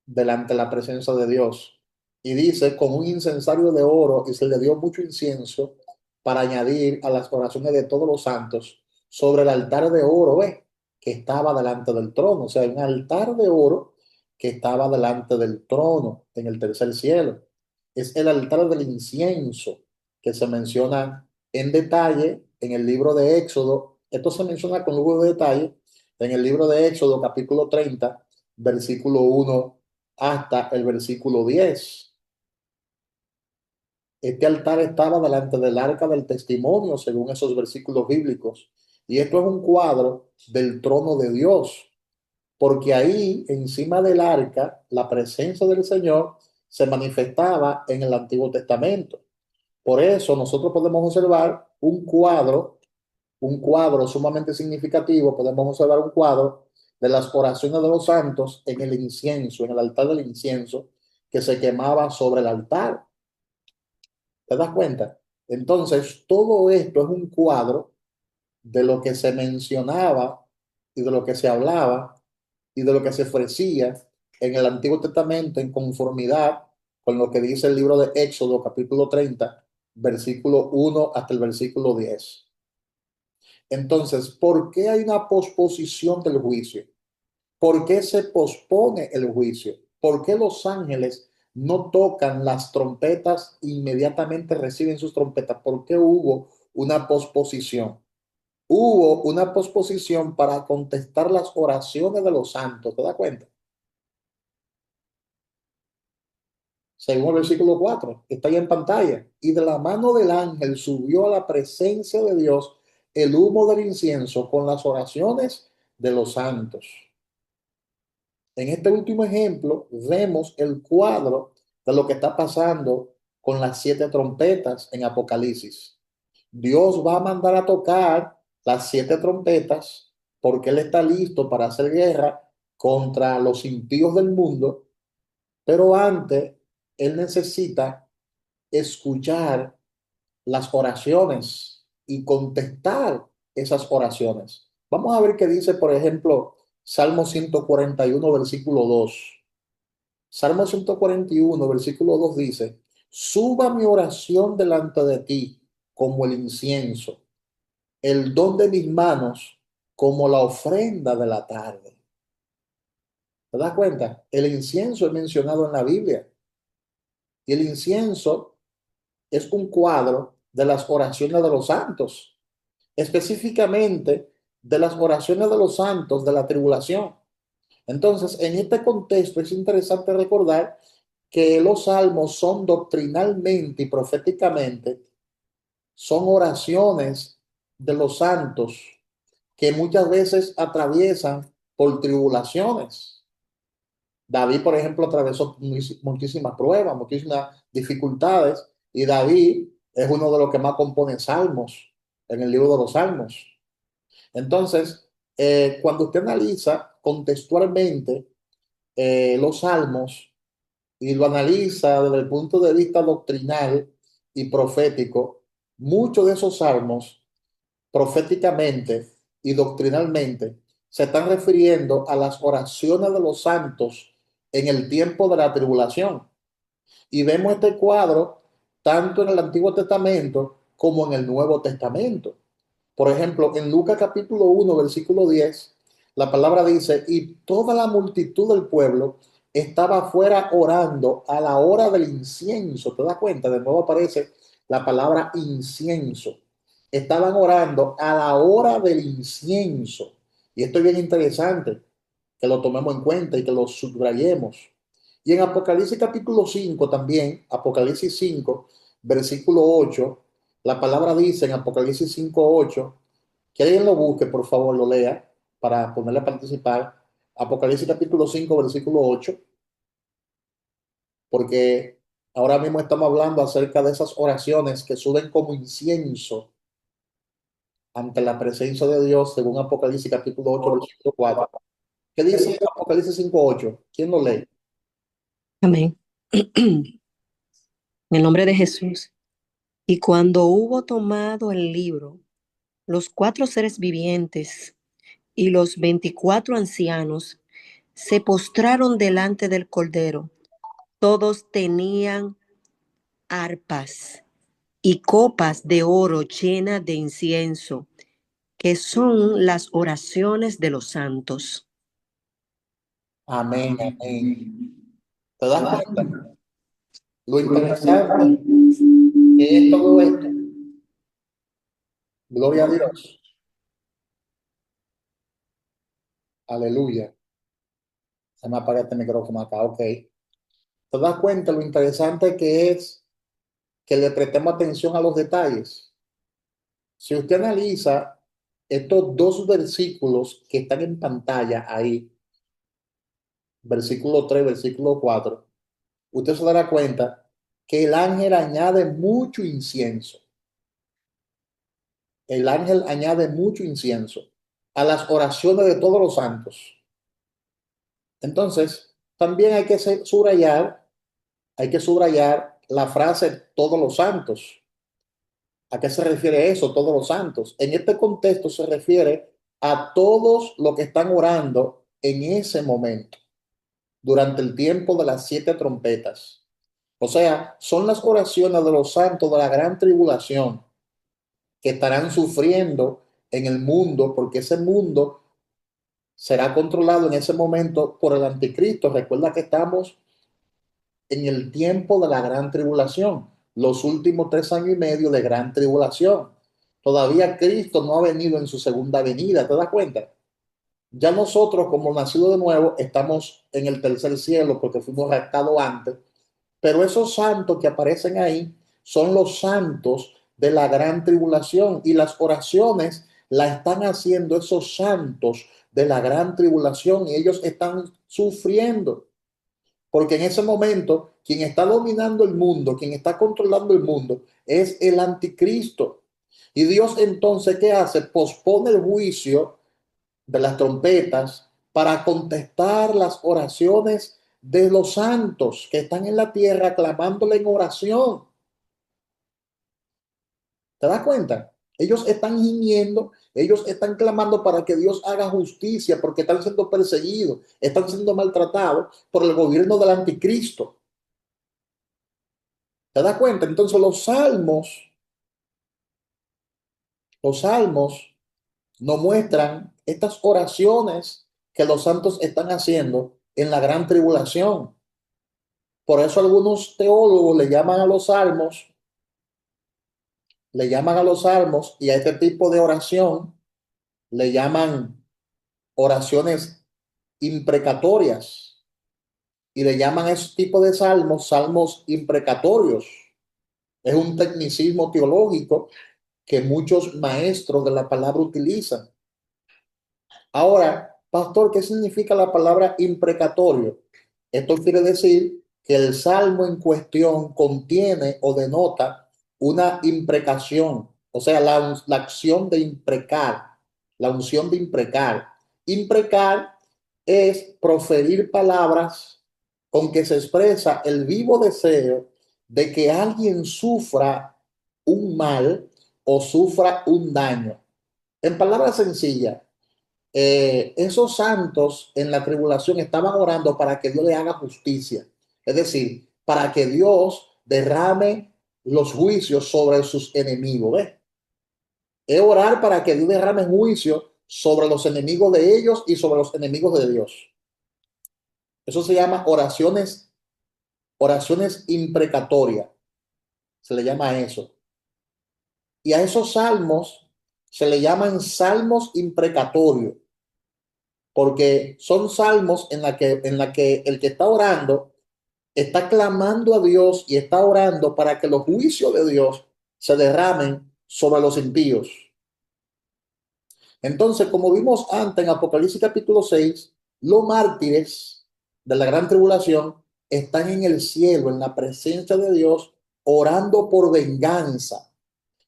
delante de la presencia de Dios. Y dice, con un incensario de oro, y se le dio mucho incienso para añadir a las oraciones de todos los santos sobre el altar de oro, que estaba delante del trono. O sea, un altar de oro que estaba delante del trono en el tercer cielo. Es el altar del incienso que se menciona en detalle en el libro de Éxodo. Esto se menciona con lujo de detalle en el libro de Éxodo, capítulo 30, versículo 1 hasta el versículo 10. Este altar estaba delante del arca del testimonio, según esos versículos bíblicos. Y esto es un cuadro del trono de Dios, porque ahí, encima del arca, la presencia del Señor se manifestaba en el Antiguo Testamento. Por eso nosotros podemos observar un cuadro sumamente significativo, podemos observar un cuadro de las oraciones de los santos en el incienso, en el altar del incienso, que se quemaba sobre el altar. ¿Te das cuenta? Entonces, todo esto es un cuadro de lo que se mencionaba y de lo que se hablaba y de lo que se ofrecía en el Antiguo Testamento en conformidad con lo que dice el libro de Éxodo, capítulo 30, versículo 1 hasta el versículo 10. Entonces, ¿por qué hay una posposición del juicio? ¿Por qué se pospone el juicio? ¿Por qué los ángeles no tocan las trompetas e inmediatamente reciben sus trompetas? ¿Por qué hubo una posposición? Hubo una posposición para contestar las oraciones de los santos. ¿Te das cuenta? Según el versículo 4, está ahí en pantalla. Y de la mano del ángel subió a la presencia de Dios el humo del incienso con las oraciones de los santos. En este último ejemplo vemos el cuadro de lo que está pasando con las 7 trompetas en Apocalipsis. Dios va a mandar a tocar las 7 trompetas porque Él está listo para hacer guerra contra los impíos del mundo, pero antes Él necesita escuchar las oraciones y contestar esas oraciones. Vamos a ver qué dice, por ejemplo, Salmo 141, versículo 2. Salmo 141, versículo 2 dice: suba mi oración delante de ti como el incienso, el don de mis manos como la ofrenda de la tarde. ¿Te das cuenta? El incienso es mencionado en la Biblia y el incienso es un cuadro de las oraciones de los santos, específicamente de las oraciones de los santos de la tribulación. Entonces, en este contexto es interesante recordar que los salmos son doctrinalmente y proféticamente, son oraciones de los santos que muchas veces atraviesan por tribulaciones. David, por ejemplo, atravesó muchísimas pruebas, muchísimas dificultades, y David es uno de los que más compone salmos en el libro de los salmos. Entonces, cuando usted analiza contextualmente los salmos, y lo analiza desde el punto de vista doctrinal y profético, muchos de esos salmos proféticamente y doctrinalmente se están refiriendo a las oraciones de los santos en el tiempo de la tribulación. Y vemos este cuadro tanto en el Antiguo Testamento como en el Nuevo Testamento. Por ejemplo, en Lucas capítulo 1, versículo 10, la palabra dice, y toda la multitud del pueblo estaba afuera orando a la hora del incienso. ¿Te das cuenta? De nuevo aparece la palabra incienso. Estaban orando a la hora del incienso. Y esto es bien interesante, que lo tomemos en cuenta y que lo subrayemos. Y en Apocalipsis capítulo 5 también, Apocalipsis 5, versículo 8, la palabra dice en Apocalipsis 5:8, que alguien lo busque, por favor, lo lea para ponerle a participar. Apocalipsis capítulo 5, versículo 8, porque ahora mismo estamos hablando acerca de esas oraciones que suben como incienso ante la presencia de Dios, según Apocalipsis capítulo 8, versículo 4. ¿Qué dice Apocalipsis 5:8? ¿Quién lo lee? Amén. En el nombre de Jesús. Y cuando hubo tomado el libro, los cuatro seres vivientes y los 24 ancianos se postraron delante del Cordero. Todos tenían arpas y copas de oro llenas de incienso, que son las oraciones de los santos. Amén, amén. ¿Te das cuenta? Lo interesante que es todo esto. Gloria a Dios. Aleluya. Se me apaga este micrófono acá, ok. ¿Te das cuenta lo interesante que es que le prestemos atención a los detalles? Si usted analiza estos dos versículos que están en pantalla ahí, versículo 3, versículo 4, usted se dará cuenta que el ángel añade mucho incienso. El ángel añade mucho incienso a las oraciones de todos los santos. Entonces, también hay que subrayar la frase todos los santos. ¿A qué se refiere eso, todos los santos? En este contexto se refiere a todos los que están orando en ese momento, durante el tiempo de las 7 trompetas. O sea, son las oraciones de los santos de la gran tribulación que estarán sufriendo en el mundo, porque ese mundo será controlado en ese momento por el anticristo. Recuerda que estamos en el tiempo de la gran tribulación, los últimos 3 años y medio de gran tribulación. Todavía Cristo no ha venido en su segunda venida, ¿te das cuenta? Ya nosotros, como nacidos de nuevo, estamos en el tercer cielo porque fuimos raptados antes, pero esos santos que aparecen ahí son los santos de la gran tribulación y las oraciones las están haciendo esos santos de la gran tribulación y ellos están sufriendo. Porque en ese momento, quien está dominando el mundo, quien está controlando el mundo, es el anticristo. Y Dios entonces, ¿qué hace? Pospone el juicio de las trompetas para contestar las oraciones de los santos que están en la tierra clamándole en oración. ¿Te das cuenta? Ellos están gimiendo, ellos están clamando para que Dios haga justicia porque están siendo perseguidos, están siendo maltratados por el gobierno del anticristo. ¿Te das cuenta? Entonces los salmos nos muestran estas oraciones que los santos están haciendo en la gran tribulación. Por eso algunos teólogos le llaman a los salmos y a este tipo de oración le llaman oraciones imprecatorias y le llaman a ese tipo de salmos imprecatorios. Es un tecnicismo teológico que muchos maestros de la palabra utilizan. Ahora, pastor, ¿qué significa la palabra imprecatorio? Esto quiere decir que el salmo en cuestión contiene o denota una imprecación, o sea, la acción de imprecar, la unción de imprecar. Imprecar es proferir palabras con que se expresa el vivo deseo de que alguien sufra un mal o sufra un daño. En palabras sencillas, esos santos en la tribulación estaban orando para que Dios le haga justicia, es decir, para que Dios derrame los juicios sobre sus enemigos. ¿Ves? Es orar para que Dios derrame juicio sobre los enemigos de ellos y sobre los enemigos de Dios. Eso se llama oraciones imprecatorias, se le llama eso. Y a esos salmos se le llaman salmos imprecatorios, porque son salmos en la que el que está orando está clamando a Dios y está orando para que los juicios de Dios se derramen sobre los impíos. Entonces, como vimos antes en Apocalipsis capítulo 6, los mártires de la gran tribulación están en el cielo, en la presencia de Dios, orando por venganza.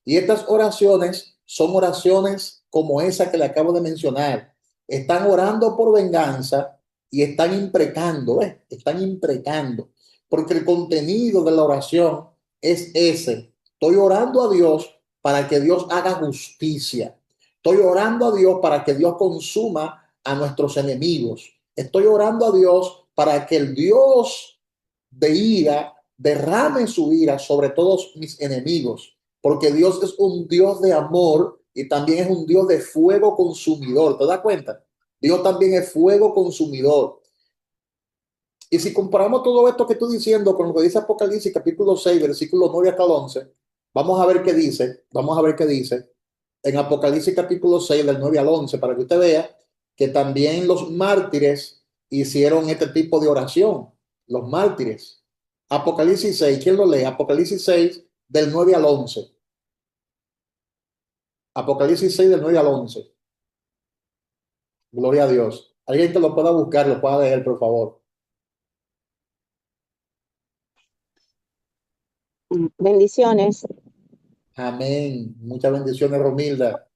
Y estas oraciones son oraciones como esa que le acabo de mencionar. Están orando por venganza y están imprecando, ¿eh? Están imprecando. Porque el contenido de la oración es ese. Estoy orando a Dios para que Dios haga justicia. Estoy orando a Dios para que Dios consuma a nuestros enemigos. Estoy orando a Dios para que el Dios de ira derrame su ira sobre todos mis enemigos, porque Dios es un Dios de amor y también es un Dios de fuego consumidor. ¿Te das cuenta? Dios también es fuego consumidor. Y si comparamos todo esto que estoy diciendo con lo que dice Apocalipsis capítulo 6, versículo 9 hasta el 11, vamos a ver qué dice, vamos a ver qué dice en Apocalipsis capítulo 6 del 9 al 11, para que usted vea que también los mártires hicieron este tipo de oración, los mártires. Apocalipsis 6, ¿quién lo lee? Apocalipsis 6 del 9 al 11. Apocalipsis 6 del 9 al 11. Gloria a Dios. Alguien que lo pueda buscar, lo pueda leer, por favor. Bendiciones. Amén. Muchas bendiciones, Romilda.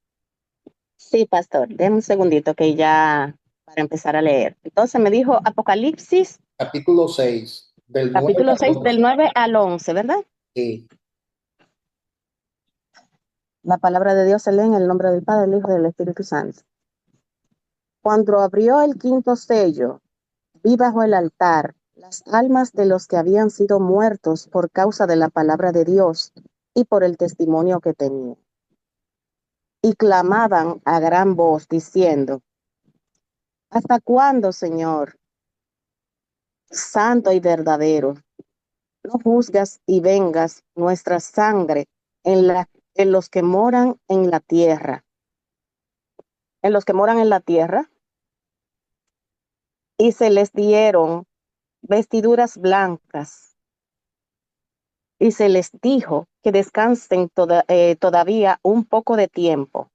Sí, pastor, déme un segundito que ya para empezar a leer. Entonces me dijo Apocalipsis, Capítulo 6 del 9 capítulo al 6 del 11. 9 al 11, ¿verdad? Sí. La palabra de Dios se lee en el nombre del Padre, del Hijo y del Espíritu Santo. Cuando abrió el quinto sello, vi bajo el altar las almas de los que habían sido muertos por causa de la palabra de Dios y por el testimonio que tenían. Y clamaban a gran voz diciendo: ¿Hasta cuándo, Señor, santo y verdadero, no juzgas y vengas nuestra sangre en los que moran en la tierra? En los que moran en la tierra. Y se les dieron vestiduras blancas, y se les dijo que descansen todavía un poco de tiempo,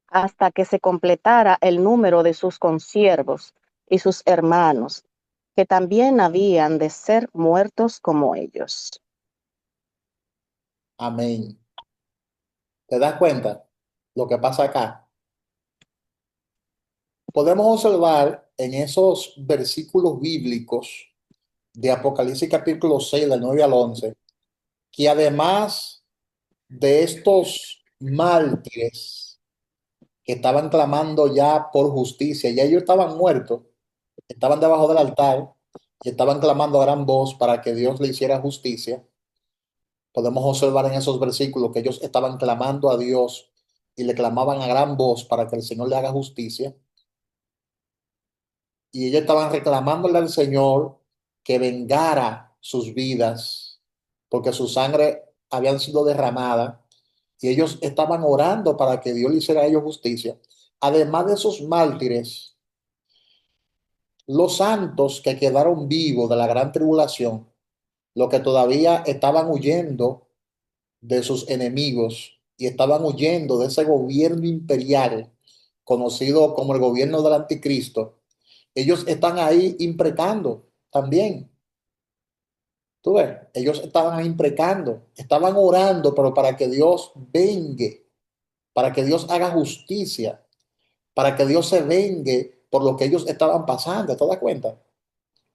hasta que se completara el número de sus consiervos y sus hermanos, que también habían de ser muertos como ellos. Amén. ¿Te das cuenta lo que pasa acá? Podemos observar en esos versículos bíblicos de Apocalipsis capítulo 6 del 9 al 11 que además de estos mártires que estaban clamando ya por justicia, ya ellos estaban muertos, estaban debajo del altar y estaban clamando a gran voz para que Dios le hiciera justicia. Podemos observar en esos versículos que ellos estaban clamando a Dios y le clamaban a gran voz para que el Señor le haga justicia. Y ellos estaban reclamándole al Señor que vengara sus vidas, porque su sangre habían sido derramada, y ellos estaban orando para que Dios le hiciera a ellos justicia. Además de esos mártires, los santos que quedaron vivos de la gran tribulación, los que todavía estaban huyendo de sus enemigos y estaban huyendo de ese gobierno imperial conocido como el gobierno del anticristo, ellos están ahí imprecando también. Tú ves, ellos estaban ahí imprecando, estaban orando, pero para que Dios vengue, para que Dios haga justicia, para que Dios se vengue por lo que ellos estaban pasando. ¿Te das cuenta?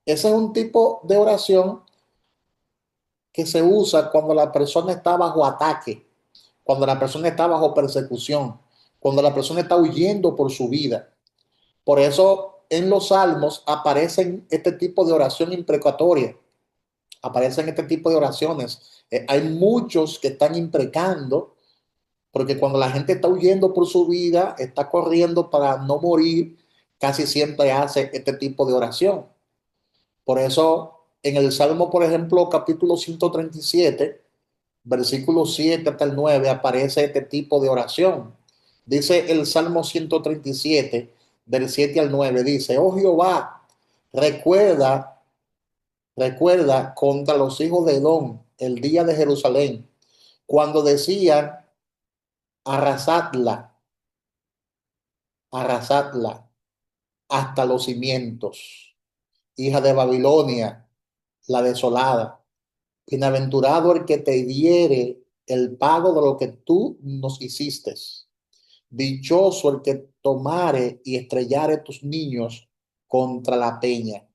Ese es un tipo de oración que se usa cuando la persona está bajo ataque, cuando la persona está bajo persecución, cuando la persona está huyendo por su vida. Por eso en los salmos aparecen este tipo de oración imprecatoria, aparecen este tipo de oraciones. Hay muchos que están imprecando, porque cuando la gente está huyendo por su vida, está corriendo para no morir, casi siempre hace este tipo de oración. Por eso en el Salmo, por ejemplo, capítulo 137, versículo 7 hasta el 9, aparece este tipo de oración. Dice el Salmo 137, del 7 al 9, dice: oh Jehová, recuerda, recuerda contra los hijos de Edom el día de Jerusalén, cuando decían: arrasadla, arrasadla hasta los cimientos, hija de Babilonia, la desolada. Bienaventurado el que te diere el pago de lo que tú nos hiciste. Dichoso el que tomare y estrellare tus niños contra la peña.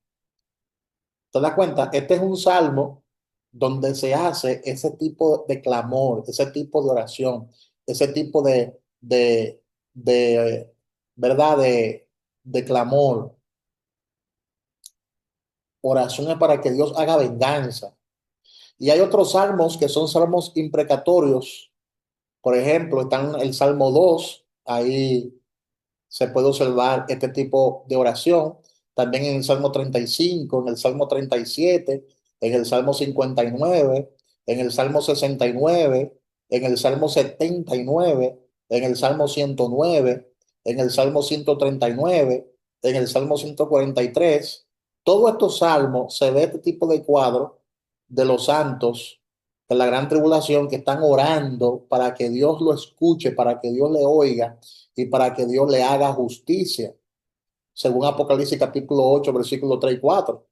¿Te das cuenta? Este es un salmo donde se hace ese tipo de clamor, ese tipo de oración, ese tipo de ¿verdad? De clamor. Oraciones para que Dios haga venganza. Y hay otros salmos que son salmos imprecatorios. Por ejemplo, están el Salmo 2, ahí se puede observar este tipo de oración. También en el Salmo 35, en el Salmo 37, en el Salmo 59, en el Salmo 69, en el Salmo 79, en el Salmo 109, en el Salmo 139, en el Salmo 143. Todos estos salmos se ve este tipo de cuadro de los santos de la gran tribulación que están orando para que Dios lo escuche, para que Dios le oiga y para que Dios le haga justicia, según Apocalipsis capítulo 8, versículos 3 y 4.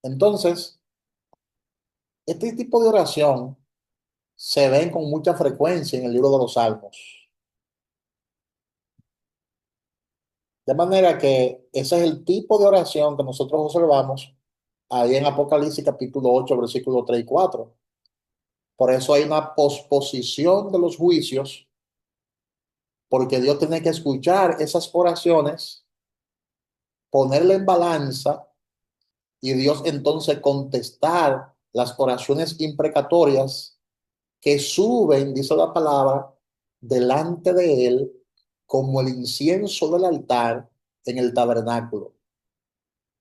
Entonces, este tipo de oración se ven con mucha frecuencia en el libro de los Salmos. De manera que ese es el tipo de oración que nosotros observamos ahí en Apocalipsis capítulo 8, versículos 3 y 4. Por eso hay una posposición de los juicios, porque Dios tiene que escuchar esas oraciones, ponerla en balanza y Dios entonces contestar las oraciones imprecatorias que suben, dice la palabra, delante de él como el incienso del altar en el tabernáculo.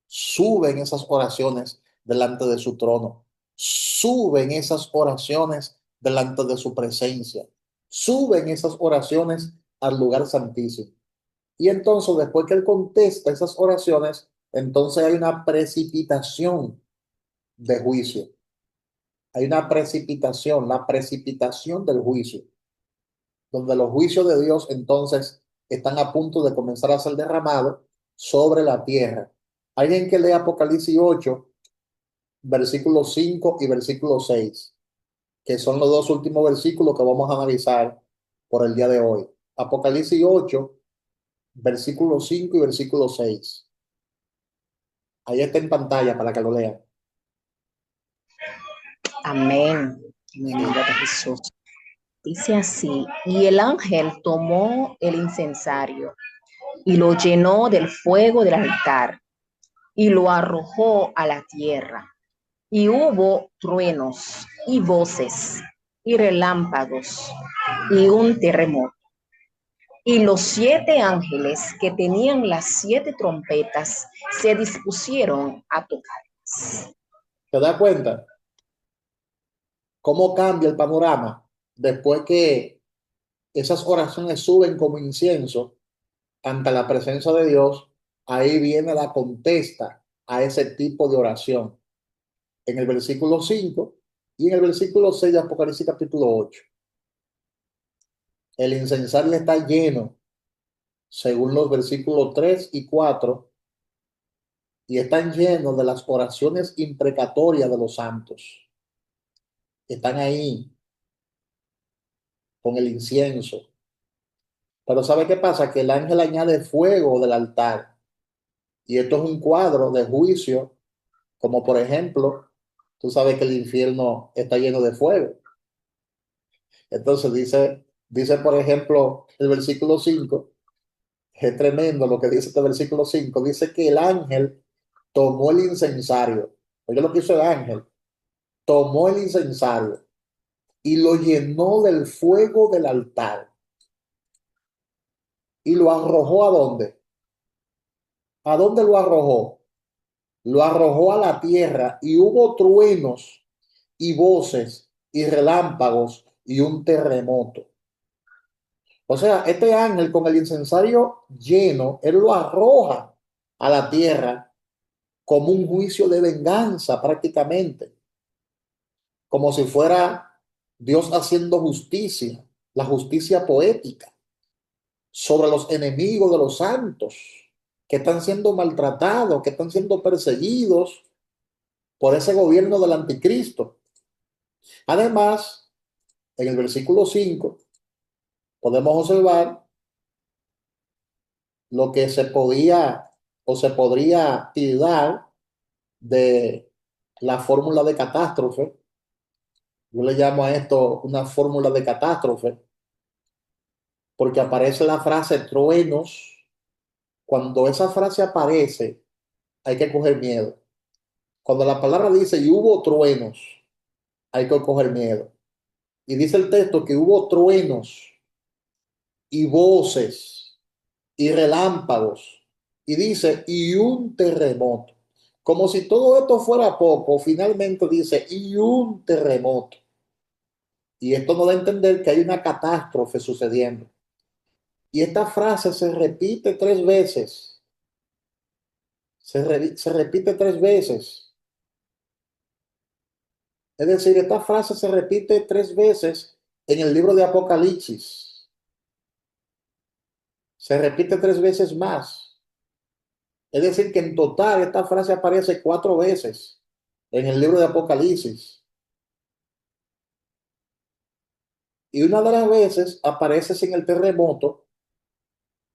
Suben esas oraciones delante de su trono. Suben esas oraciones delante de su presencia. Suben esas oraciones al lugar santísimo. Y entonces, después que él contesta esas oraciones, entonces hay una precipitación de juicio. Hay una precipitación, la precipitación del juicio, donde los juicios de Dios entonces están a punto de comenzar a ser derramados sobre la tierra. Alguien que lee Apocalipsis 8, versículos 5 y versículo 6, que son los dos últimos versículos que vamos a analizar por el día de hoy. Apocalipsis 8, versículo 5 y versículo 6. Ahí está en pantalla para que lo lean. Amén. En el nombre de Jesús. Dice así: y el ángel tomó el incensario y lo llenó del fuego del altar y lo arrojó a la tierra. Y hubo truenos y voces y relámpagos y un terremoto. Y los 7 ángeles que tenían las 7 trompetas se dispusieron a tocarlas. ¿Te das cuenta cómo cambia el panorama después que esas oraciones suben como incienso ante la presencia de Dios? Ahí viene la contesta a ese tipo de oración en el versículo 5 y en el versículo 6 de Apocalipsis capítulo 8. El incensario está lleno, según los versículos 3 y 4, y están llenos de las oraciones imprecatorias de los santos. Están ahí con el incienso. Pero ¿sabe qué pasa? Que el ángel añade fuego del altar Y esto es un cuadro de juicio, como por ejemplo, tú sabes que el infierno está lleno de fuego. Entonces dice por ejemplo, el versículo 5, es tremendo lo que dice este versículo 5, dice que el ángel tomó el incensario. Oye lo que hizo el ángel, tomó el incensario y lo llenó del fuego del altar y lo arrojó ¿a dónde? ¿A dónde lo arrojó? Lo arrojó a la tierra y hubo truenos y voces y relámpagos y un terremoto. O sea, este ángel con el incensario lleno, él lo arroja a la tierra como un juicio de venganza prácticamente, como si fuera Dios haciendo justicia, la justicia poética sobre los enemigos de los santos que están siendo maltratados, que están siendo perseguidos por ese gobierno del anticristo. Además, en el versículo 5 podemos observar lo que se podía o se podría tildar de la fórmula de catástrofe. Yo le llamo a esto una fórmula de catástrofe porque aparece la frase truenos. Cuando esa frase aparece, hay que coger miedo. Cuando la palabra dice y hubo truenos, hay que coger miedo. Y dice el texto que hubo truenos y voces y relámpagos. Y dice, y un terremoto. Como si todo esto fuera poco, finalmente dice, y un terremoto. Y esto nos da a entender que hay una catástrofe sucediendo. Y esta frase se repite 3 veces. Se repite 3 veces. Es decir, esta frase se repite 3 veces en el libro de Apocalipsis. Se repite 3 veces más. Es decir, que en total esta frase aparece 4 veces en el libro de Apocalipsis. Y una de las veces aparece sin el terremoto,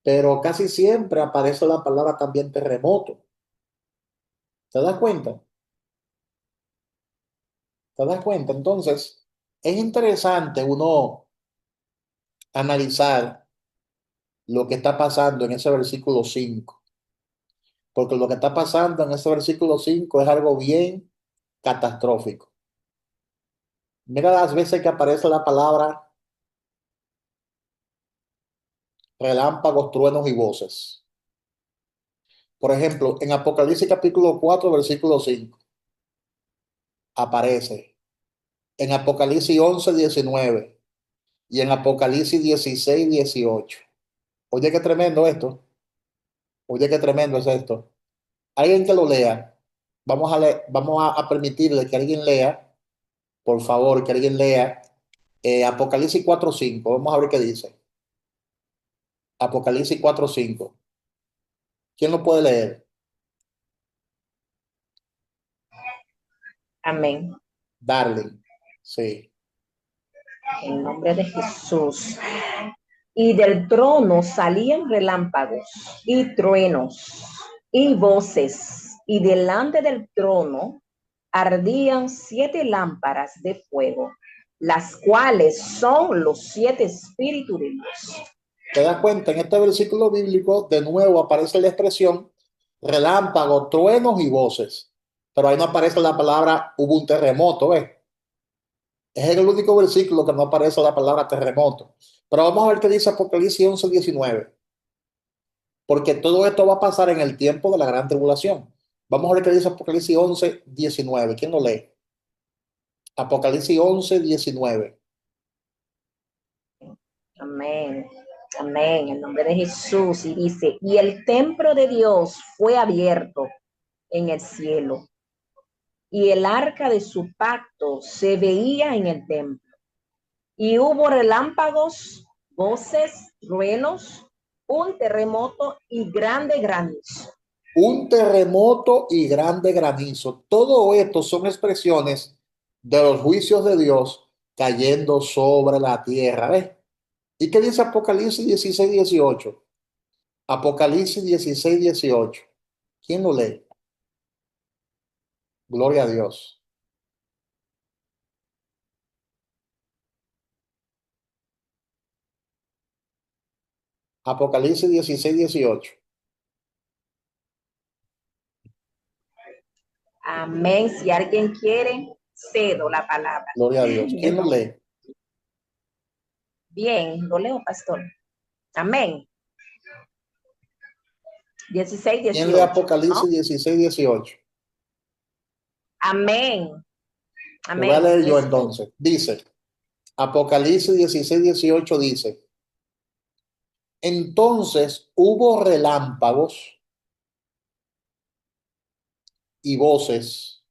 pero casi siempre aparece la palabra también terremoto. ¿Te das cuenta? ¿Te das cuenta? Entonces, es interesante uno analizar lo que está pasando en ese versículo 5, porque lo que está pasando en ese versículo 5 es algo bien catastrófico. Mira las veces que aparece la palabra relámpagos, truenos y voces. Por ejemplo, en Apocalipsis capítulo 4, versículo 5, aparece. En Apocalipsis 11, 19 y en Apocalipsis 16, 18. Oye, qué tremendo esto. Oye, qué tremendo es esto. Alguien que lo lea. Vamos a permitirle que alguien lea, por favor, que alguien lea Apocalipsis 4:5. Vamos a ver qué dice. Apocalipsis 4:5. ¿Quién lo puede leer? Amén. Darling. Sí. En nombre de Jesús. Y del trono salían relámpagos y truenos y voces, y delante del trono ardían 7 lámparas de fuego, las cuales son los 7 espíritus de Dios. ¿Te das cuenta? En este versículo bíblico, de nuevo aparece la expresión relámpagos, truenos y voces. Pero ahí no aparece la palabra hubo un terremoto, ¿ves? Es el único versículo que no aparece la palabra terremoto. Pero vamos a ver qué dice Apocalipsis 11, 19. Porque todo esto va a pasar en el tiempo de la gran tribulación. Vamos a ver qué dice Apocalipsis 11, 19. ¿Quién lo lee? Apocalipsis 11, 19. Amén. Amén. En nombre de Jesús. Y dice, y el templo de Dios fue abierto en el cielo, y el arca de su pacto se veía en el templo. Y hubo relámpagos, voces, truenos, un terremoto y grande granizo. Un terremoto y grande granizo. Todo esto son expresiones de los juicios de Dios cayendo sobre la tierra. ¿Ves? ¿Y qué dice Apocalipsis 16, 18? Apocalipsis 16, 18. ¿Quién lo lee? Gloria a Dios. Apocalipsis 16-18. Amén. Si alguien quiere, cedo la palabra. Gloria a Dios. ¿Quién lo lee? Bien, lo leo, pastor. Amén. 16, ¿Quién lee 18, Apocalipsis ¿no? 16-18? Amén. Lo voy a Amén. leer yo Jesús. entonces. Dice, Apocalipsis 16-18 dice, entonces hubo relámpagos y voces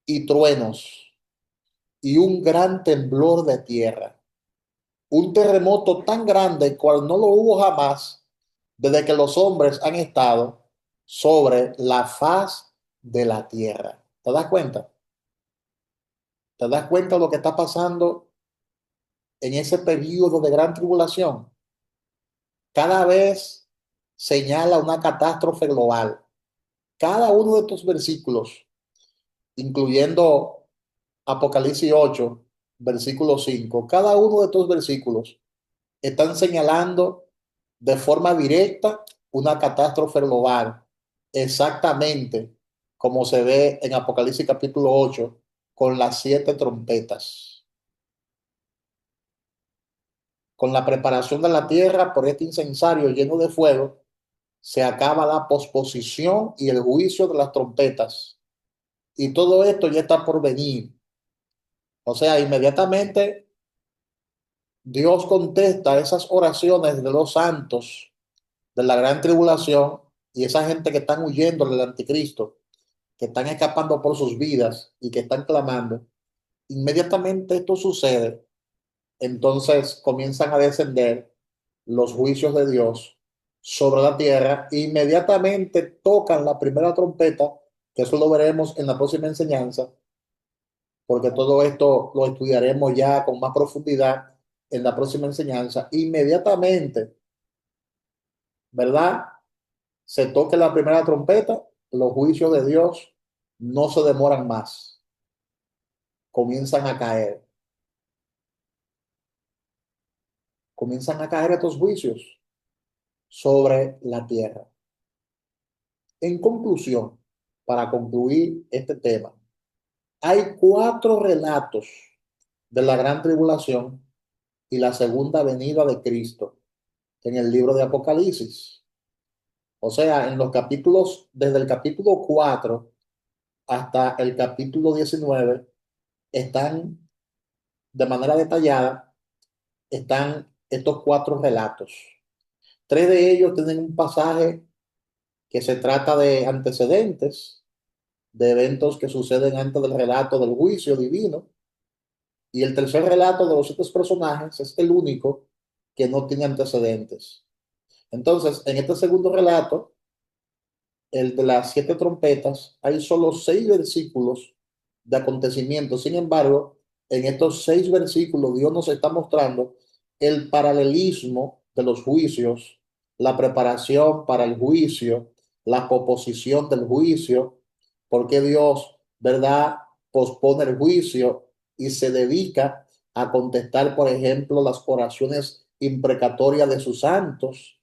y truenos y un gran temblor de tierra. Un terremoto tan grande cual no lo hubo jamás desde que los hombres han estado sobre la faz de la tierra. ¿Te das cuenta? ¿Te das cuenta de lo que está pasando en ese periodo de gran tribulación? Cada vez señala una catástrofe global. Cada uno de estos versículos, incluyendo Apocalipsis 8, versículo 5, cada uno de estos versículos están señalando de forma directa una catástrofe global, exactamente como se ve en Apocalipsis capítulo 8 con las 7 trompetas. Con la preparación de la tierra por este incensario lleno de fuego, se acaba la posposición y el juicio de las trompetas. Y todo esto ya está por venir. O sea, inmediatamente Dios contesta esas oraciones de los santos de la gran tribulación y esa gente que están huyendo del anticristo, que están escapando por sus vidas y que están clamando. Inmediatamente esto sucede, entonces comienzan a descender los juicios de Dios sobre la tierra. Inmediatamente tocan la primera trompeta, que eso lo veremos en la próxima enseñanza, porque todo esto lo estudiaremos ya con más profundidad en la próxima enseñanza. Inmediatamente, ¿verdad? Se toque la primera trompeta, los juicios de Dios no se demoran más, comienzan a caer, comienzan a caer estos juicios sobre la tierra. En conclusión, para concluir este tema, hay 4 relatos de la gran tribulación y la segunda venida de Cristo en el libro de Apocalipsis. O sea, en los capítulos, desde el capítulo 4 hasta el capítulo 19, están de manera detallada, están estos 4 relatos. 3 de ellos tienen un pasaje que se trata de antecedentes, de eventos que suceden antes del relato del juicio divino. Y el tercer relato de los otros personajes es el único que no tiene antecedentes. Entonces, en este segundo relato, el de las 7 trompetas, hay solo 6 versículos de acontecimientos. Sin embargo, en estos 6 versículos, Dios nos está mostrando el paralelismo de los juicios, la preparación para el juicio, la proposición del juicio, porque Dios, ¿verdad?, pospone el juicio y se dedica a contestar, por ejemplo, las oraciones imprecatorias de sus santos.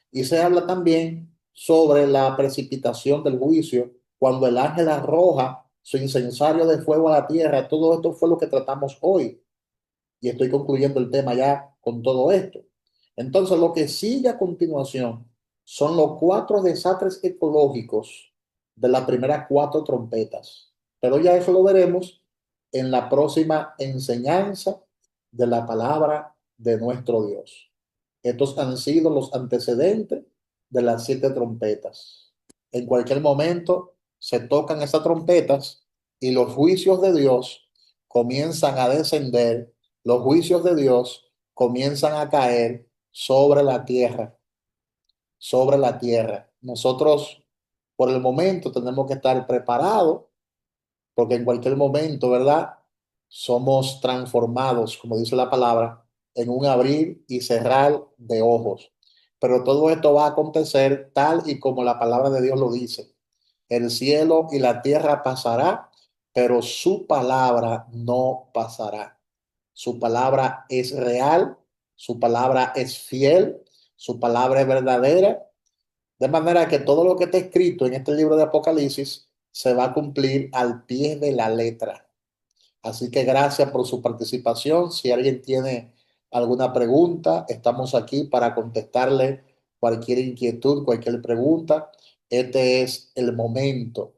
Y se habla también sobre la precipitación del juicio, cuando el ángel arroja su incensario de fuego a la tierra. Todo esto fue lo que tratamos hoy. Y estoy concluyendo el tema ya con todo esto. Entonces, lo que sigue a continuación son los 4 desastres ecológicos de las primeras 4 trompetas. Pero ya eso lo veremos en la próxima enseñanza de la palabra de nuestro Dios. Estos han sido los antecedentes de las 7 trompetas. En cualquier momento se tocan esas trompetas y los juicios de Dios comienzan a descender, los juicios de Dios comienzan a caer sobre la tierra, sobre la tierra. Nosotros, por el momento, tenemos que estar preparados porque en cualquier momento, ¿verdad? Somos transformados, como dice la palabra, en un abrir y cerrar de ojos. pero todo esto va a acontecer tal y como la palabra de Dios lo dice. El cielo y la tierra pasará, pero su palabra no pasará. Su palabra es real, su palabra es fiel, su palabra es verdadera, de manera que todo lo que está escrito en este libro de Apocalipsis se va a cumplir al pie de la letra. Así que gracias por su participación. Si alguien tiene alguna pregunta, estamos aquí para contestarle cualquier inquietud, cualquier pregunta. Este es el momento